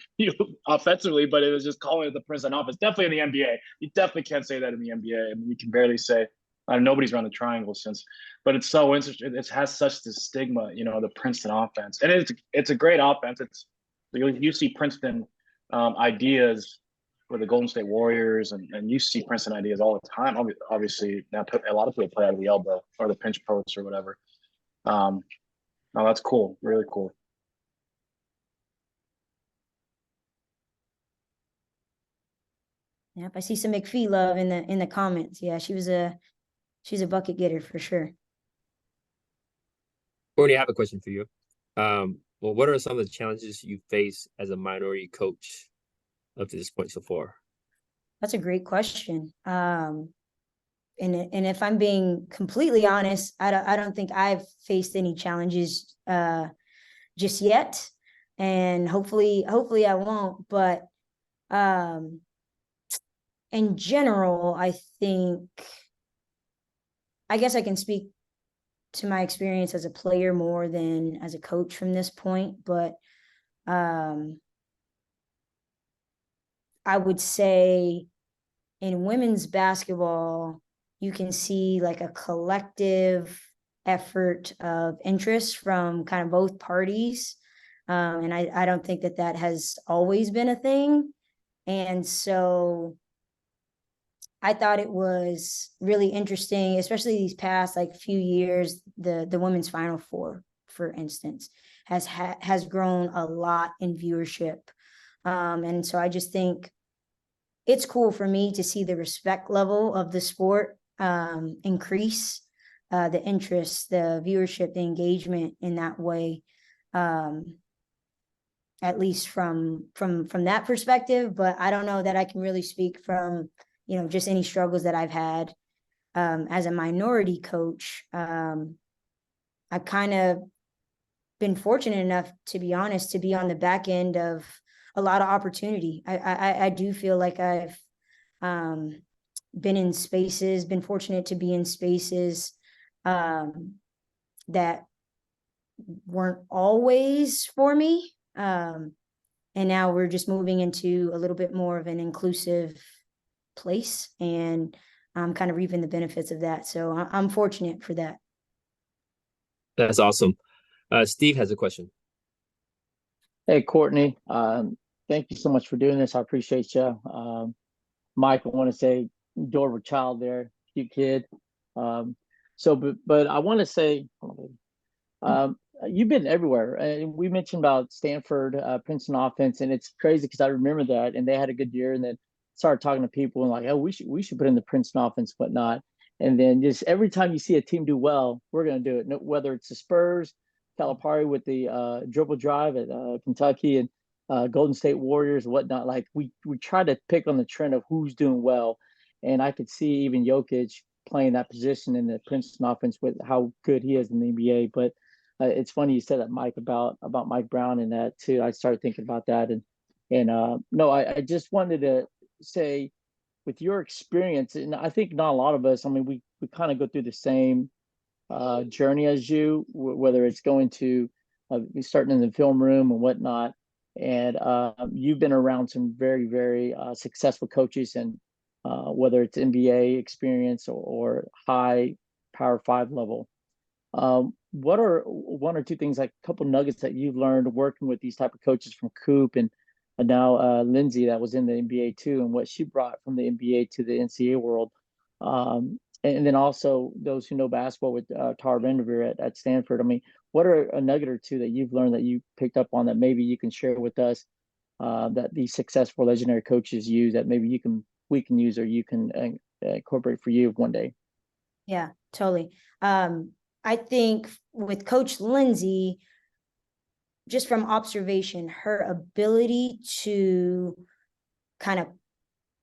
offensively, but it was just calling it the Princeton offense. Definitely in the NBA, you definitely can't say that in the NBA. I mean, you can barely say nobody's run the triangle since, but it's so interesting. It has such this stigma, the Princeton offense, and it's a great offense. It's you see Princeton ideas for the Golden State Warriors, and you see Princeton ideas all the time. Obviously, now a lot of people play out of the elbow or the pinch post or whatever. No, that's cool. Really cool. Yep, I see some McPhee love in the comments. Yeah, she's a bucket getter for sure. Courtney, I have a question for you. Well, what are some of the challenges you face as a minority coach up to this point so far? That's a great question. And if I'm being completely honest, I don't think I've faced any challenges just yet, and hopefully I won't. But in general, I guess I can speak to my experience as a player more than as a coach from this point, but I would say in women's basketball, you can see like a collective effort of interest from kind of both parties. And I don't think that has always been a thing. And so I thought it was really interesting, especially these past like few years. The women's Final Four, for instance, has grown a lot in viewership, and so I just think it's cool for me to see the respect level of the sport increase, the interest, the viewership, the engagement in that way. At least from that perspective, but I don't know that I can really speak from just any struggles that I've had as a minority coach. I've kind of been fortunate enough, to be honest, to be on the back end of a lot of opportunity. I do feel like I've been fortunate to be in spaces that weren't always for me. And now we're just moving into a little bit more of an inclusive place, and I'm kind of reaping the benefits of that. So I'm fortunate for that. That's awesome. Steve has a question. Hey, Courtney. Thank you so much for doing this. I appreciate you. Mike, I want to say adorable child there, cute kid. But I want to say, you've been everywhere. We mentioned about Stanford, Princeton offense, and it's crazy because I remember that, and they had a good year, and then started talking to people and like, oh, we should put in the Princeton offense, whatnot. And then just every time you see a team do well, we're going to do it. Whether it's the Spurs, Calipari with the dribble drive at Kentucky, and Golden State Warriors, whatnot. Like we try to pick on the trend of who's doing well. And I could see even Jokic playing that position in the Princeton offense with how good he is in the NBA. But it's funny you said that, Mike, about Mike Brown and that too. I started thinking about that, and no, I just wanted to say, with your experience, and I think not a lot of us, I mean, we kind of go through the same journey as you, whether it's going to starting in the film room and whatnot. And you've been around some very, very successful coaches, and whether it's NBA experience or high Power 5 level. What are one or two things, like a couple nuggets that you've learned working with these type of coaches from Coop and now Lindsay, that was in the NBA too, and what she brought from the NBA to the NCAA world? And then also those who know basketball with Tara Vanderveer at Stanford. I mean, what are a nugget or two that you've learned that you picked up on that maybe you can share with us, that these successful legendary coaches use, that maybe you can we can use or you can incorporate for you one day. Yeah, totally. I think with Coach Lindsay, just from observation, her ability to kind of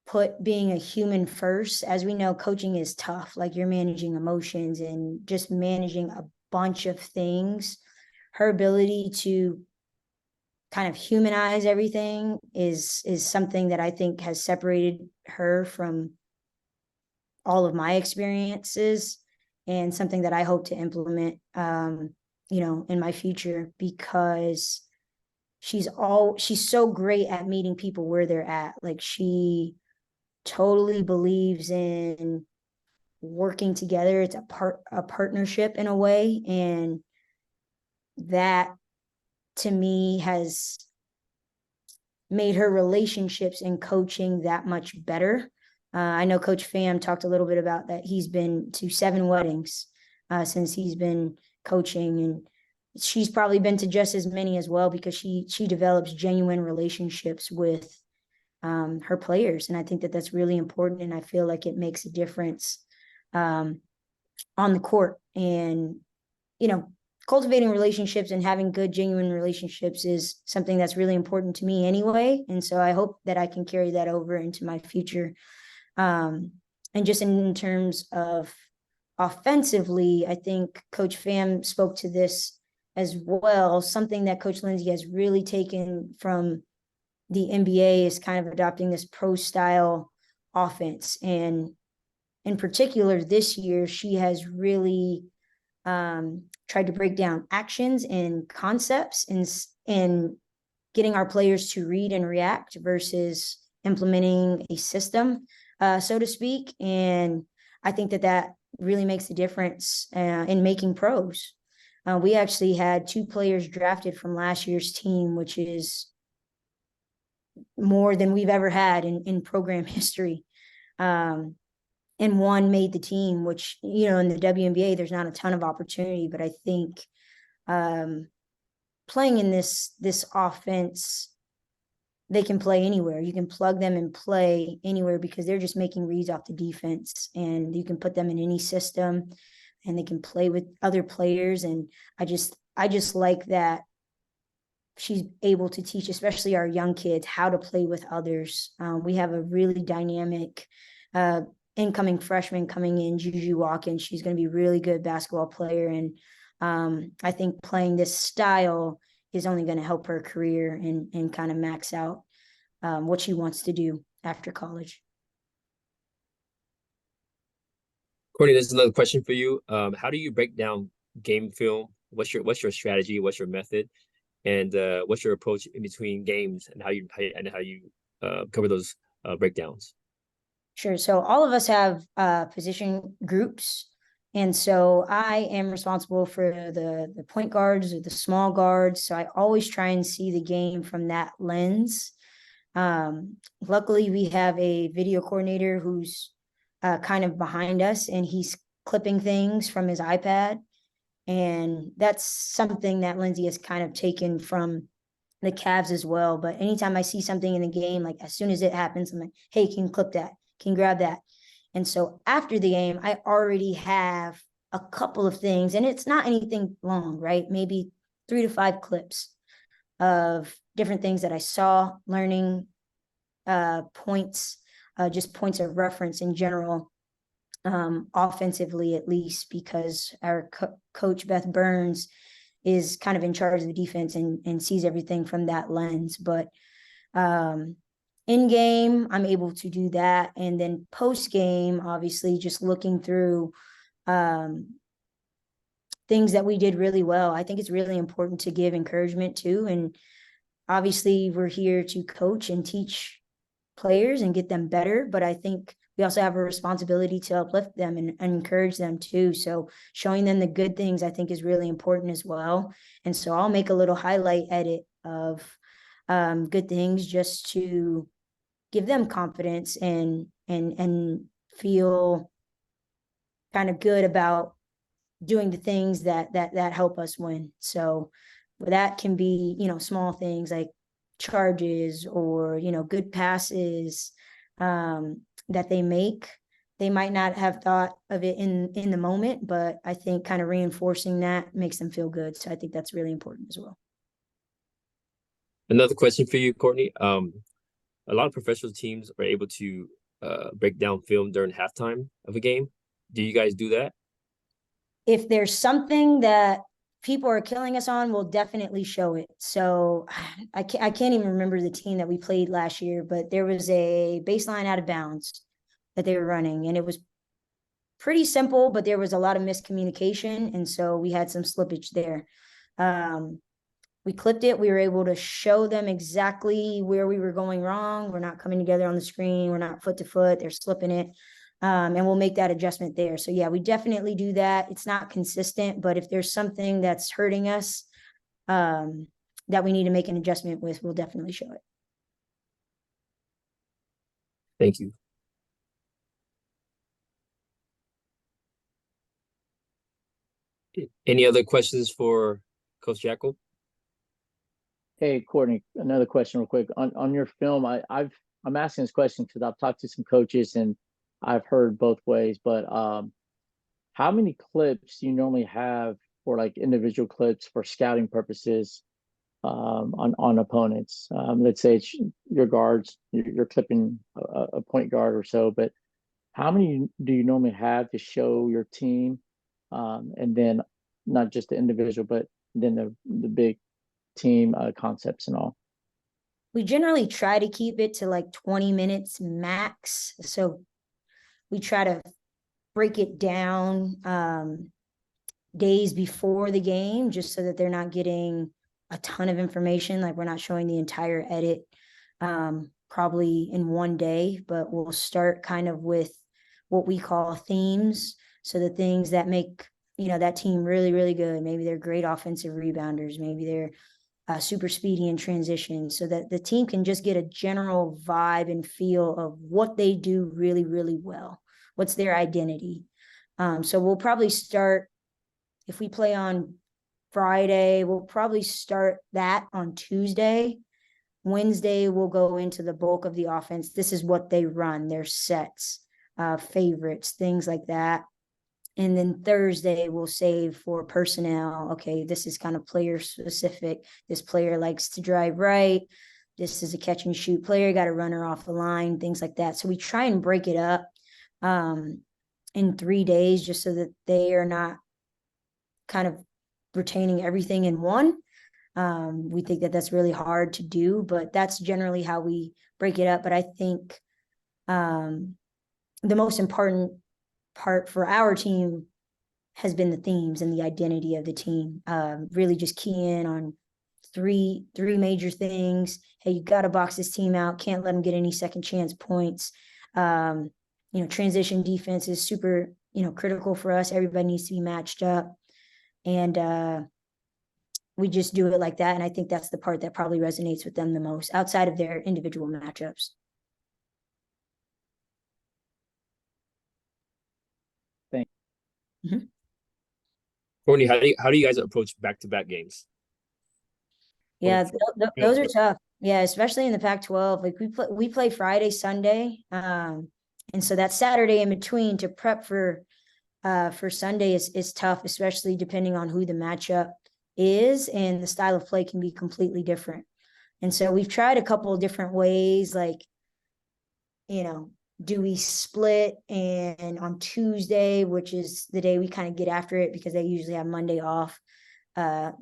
put being a human first, as we know, coaching is tough. Like, you're managing emotions and just managing a bunch of things. Her ability to kind of humanize everything is something that I think has separated her from all of my experiences, and something that I hope to implement, in my future, because she's so great at meeting people where they're at. Like, she totally believes in working together. It's a partnership in a way, and that to me has made her relationships and coaching that much better. I know Coach Pham talked a little bit about that. He's been to 7 weddings since he's been coaching, and she's probably been to just as many as well, because she develops genuine relationships with her players. And I think that that's really important. And I feel like it makes a difference on the court. And, cultivating relationships and having good, genuine relationships is something that's really important to me anyway. And so I hope that I can carry that over into my future. And just in terms of offensively, I think Coach Pham spoke to this as well. Something that Coach Lindsay has really taken from the NBA is kind of adopting this pro style offense. And in particular, this year, she has really tried to break down actions and concepts and getting our players to read and react versus implementing a system, so to speak. And I think that really makes a difference in making pros. We actually had 2 players drafted from last year's team, which is more than we've ever had in program history. And one made the team, which, in the WNBA, there's not a ton of opportunity, but I think playing in this offense, they can play anywhere. You can plug them and play anywhere, because they're just making reads off the defense, and you can put them in any system and they can play with other players. And I just like that she's able to teach, especially our young kids, how to play with others. We have a really dynamic incoming freshman coming in, Juju Watkins. She's going to be a really good basketball player. And I think playing this style is only going to help her career and kind of max out what she wants to do after college. Courtney, there's another question for you. How do you break down game film? What's your strategy? What's your method? And what's your approach in between games, and how you cover those breakdowns? Sure. So all of us have position groups. And so I am responsible for the point guards or the small guards. So I always try and see the game from that lens. Luckily, we have a video coordinator who's kind of behind us, and he's clipping things from his iPad. And that's something that Lindsay has kind of taken from the Cavs as well. But anytime I see something in the game, like as soon as it happens, I'm like, hey, can you clip that? Can you grab that? And so after the game, I already have a couple of things, and it's not anything long, right? Maybe 3 to 5 clips of different things that I saw, learning points, just points of reference in general, offensively at least, because our coach, Beth Burns, is kind of in charge of the defense and sees everything from that lens. But in game, I'm able to do that. And then post game, obviously, just looking through things that we did really well. I think it's really important to give encouragement too. And obviously, we're here to coach and teach players and get them better. But I think we also have a responsibility to uplift them and encourage them too. So showing them the good things, I think, is really important as well. And so I'll make a little highlight edit of good things just to give them confidence and feel kind of good about doing the things that help us win. So that can be, small things like charges or, good passes, that they make. They might not have thought of it in the moment, but I think kind of reinforcing that makes them feel good. So I think that's really important as well. Another question for you, Courtney. A lot of professional teams are able to break down film during halftime of a game. Do you guys do that? If there's something that people are killing us on, we'll definitely show it. So I can't even remember the team that we played last year, but there was a baseline out of bounds that they were running, and it was pretty simple, but there was a lot of miscommunication, and so we had some slippage there. We clipped it. We were able to show them exactly where we were going wrong. We're not coming together on the screen. We're not foot to foot. They're slipping it. And we'll make that adjustment there. So yeah, we definitely do that. It's not consistent, but if there's something that's hurting us that we need to make an adjustment with, we'll definitely show it. Thank you. Any other questions for Coach Jackal? Hey, Courtney, another question real quick. On your film, I'm asking this question because I've talked to some coaches and I've heard both ways, but how many clips do you normally have for like individual clips for scouting purposes on opponents? Let's say it's your guards, you're clipping a point guard or so, but how many do you normally have to show your team? And then not just the individual, but then the big team concepts and all? We generally try to keep it to like 20 minutes max. So we try to break it down days before the game, just so that they're not getting a ton of information. Like, we're not showing the entire edit probably in one day, but we'll start kind of with what we call themes. So the things that make, that team really, really good. Maybe they're great offensive rebounders. Maybe they're super speedy in transition, so that the team can just get a general vibe and feel of what they do really, really well. What's their identity? So we'll probably start, if we play on Friday, we'll probably start that on Tuesday. Wednesday, we'll go into the bulk of the offense. This is what they run, their sets, favorites, things like that. And then Thursday, we'll save for personnel. Okay, this is kind of player specific. This player likes to drive right. This is a catch and shoot player, got a runner off the line, things like that. So we try and break it up in 3 days, just so that they are not kind of retaining everything in one. We think that that's really hard to do, but that's generally how we break it up. But I think the most important part for our team has been the themes and the identity of the team. Really just key in on three major things. Hey, you got to box this team out. Can't let them get any second chance points. Transition defense is super, critical for us. Everybody needs to be matched up. And we just do it like that. And I think that's the part that probably resonates with them the most, outside of their individual matchups. Mm-hmm. Courtney, how do you guys approach back-to-back games? Yeah, those are tough. Yeah, especially in the Pac-12. Like we play Friday, Sunday, and so that Saturday in between to prep for Sunday is tough, especially depending on who the matchup is, and the style of play can be completely different. And so we've tried a couple of different ways, like, do we split, and on Tuesday, which is the day we kind of get after it because they usually have Monday off,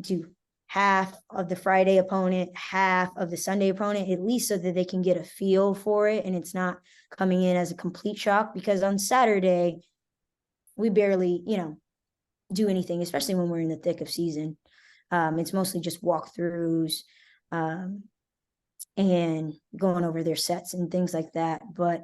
do half of the Friday opponent, half of the Sunday opponent, at least so that they can get a feel for it and it's not coming in as a complete shock. Because on Saturday, we barely, do anything, especially when we're in the thick of season. It's mostly just walkthroughs and going over their sets and things like that. But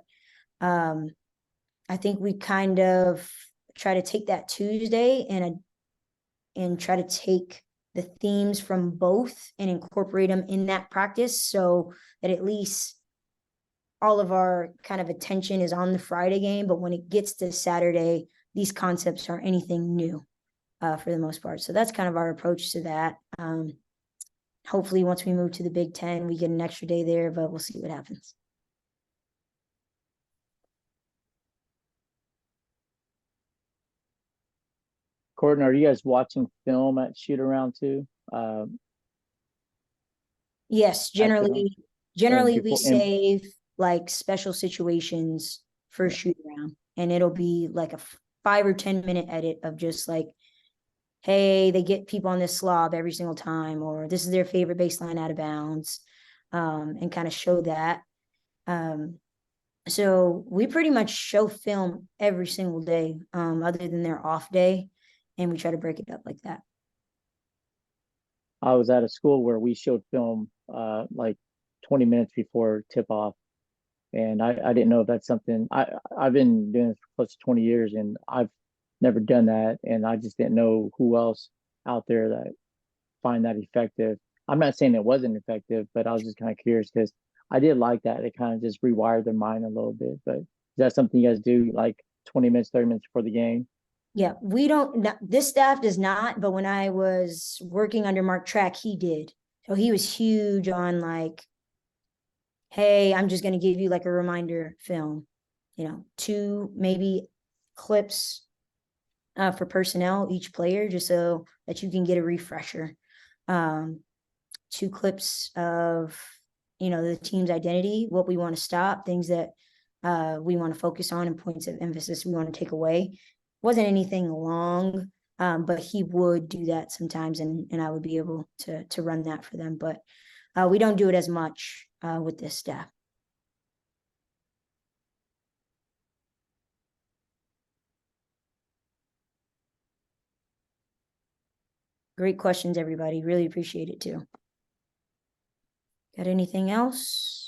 I think we kind of try to take that Tuesday and try to take the themes from both and incorporate them in that practice, so that at least all of our kind of attention is on the Friday game. But when it gets to Saturday, these concepts aren't anything new for the most part. So that's kind of our approach to that. Hopefully once we move to the Big Ten, we get an extra day there, but we'll see what happens. Courtney, are you guys watching film at shoot around too? Yes, After- generally we before- and- save like special situations for shoot around, and it'll be like a 5 or 10 minute edit of just like, hey, they get people on this slob every single time, or this is their favorite baseline out of bounds, and kind of show that. So we pretty much show film every single day, other than their off day, and we try to break it up like that. I was at a school where we showed film like 20 minutes before tip off. And I didn't know if that's something I've been doing this for close to 20 years and I've never done that. And I just didn't know who else out there that find that effective. I'm not saying it wasn't effective, but I was just kind of curious because I did like that. It kind of just rewired their mind a little bit. But is that something you guys do like 20 minutes, 30 minutes before the game? Yeah, we don't, this staff does not, but when I was working under Mark Track, he did. So he was huge on like, hey, I'm just going to give you like a reminder film, 2 maybe clips for personnel, each player, just so that you can get a refresher. 2 clips of, the team's identity, what we want to stop, things that we want to focus on, and points of emphasis we want to take away. Wasn't anything long, but he would do that sometimes, and I would be able to run that for them. But we don't do it as much with this staff. Great questions, everybody. Really appreciate it too. Got anything else?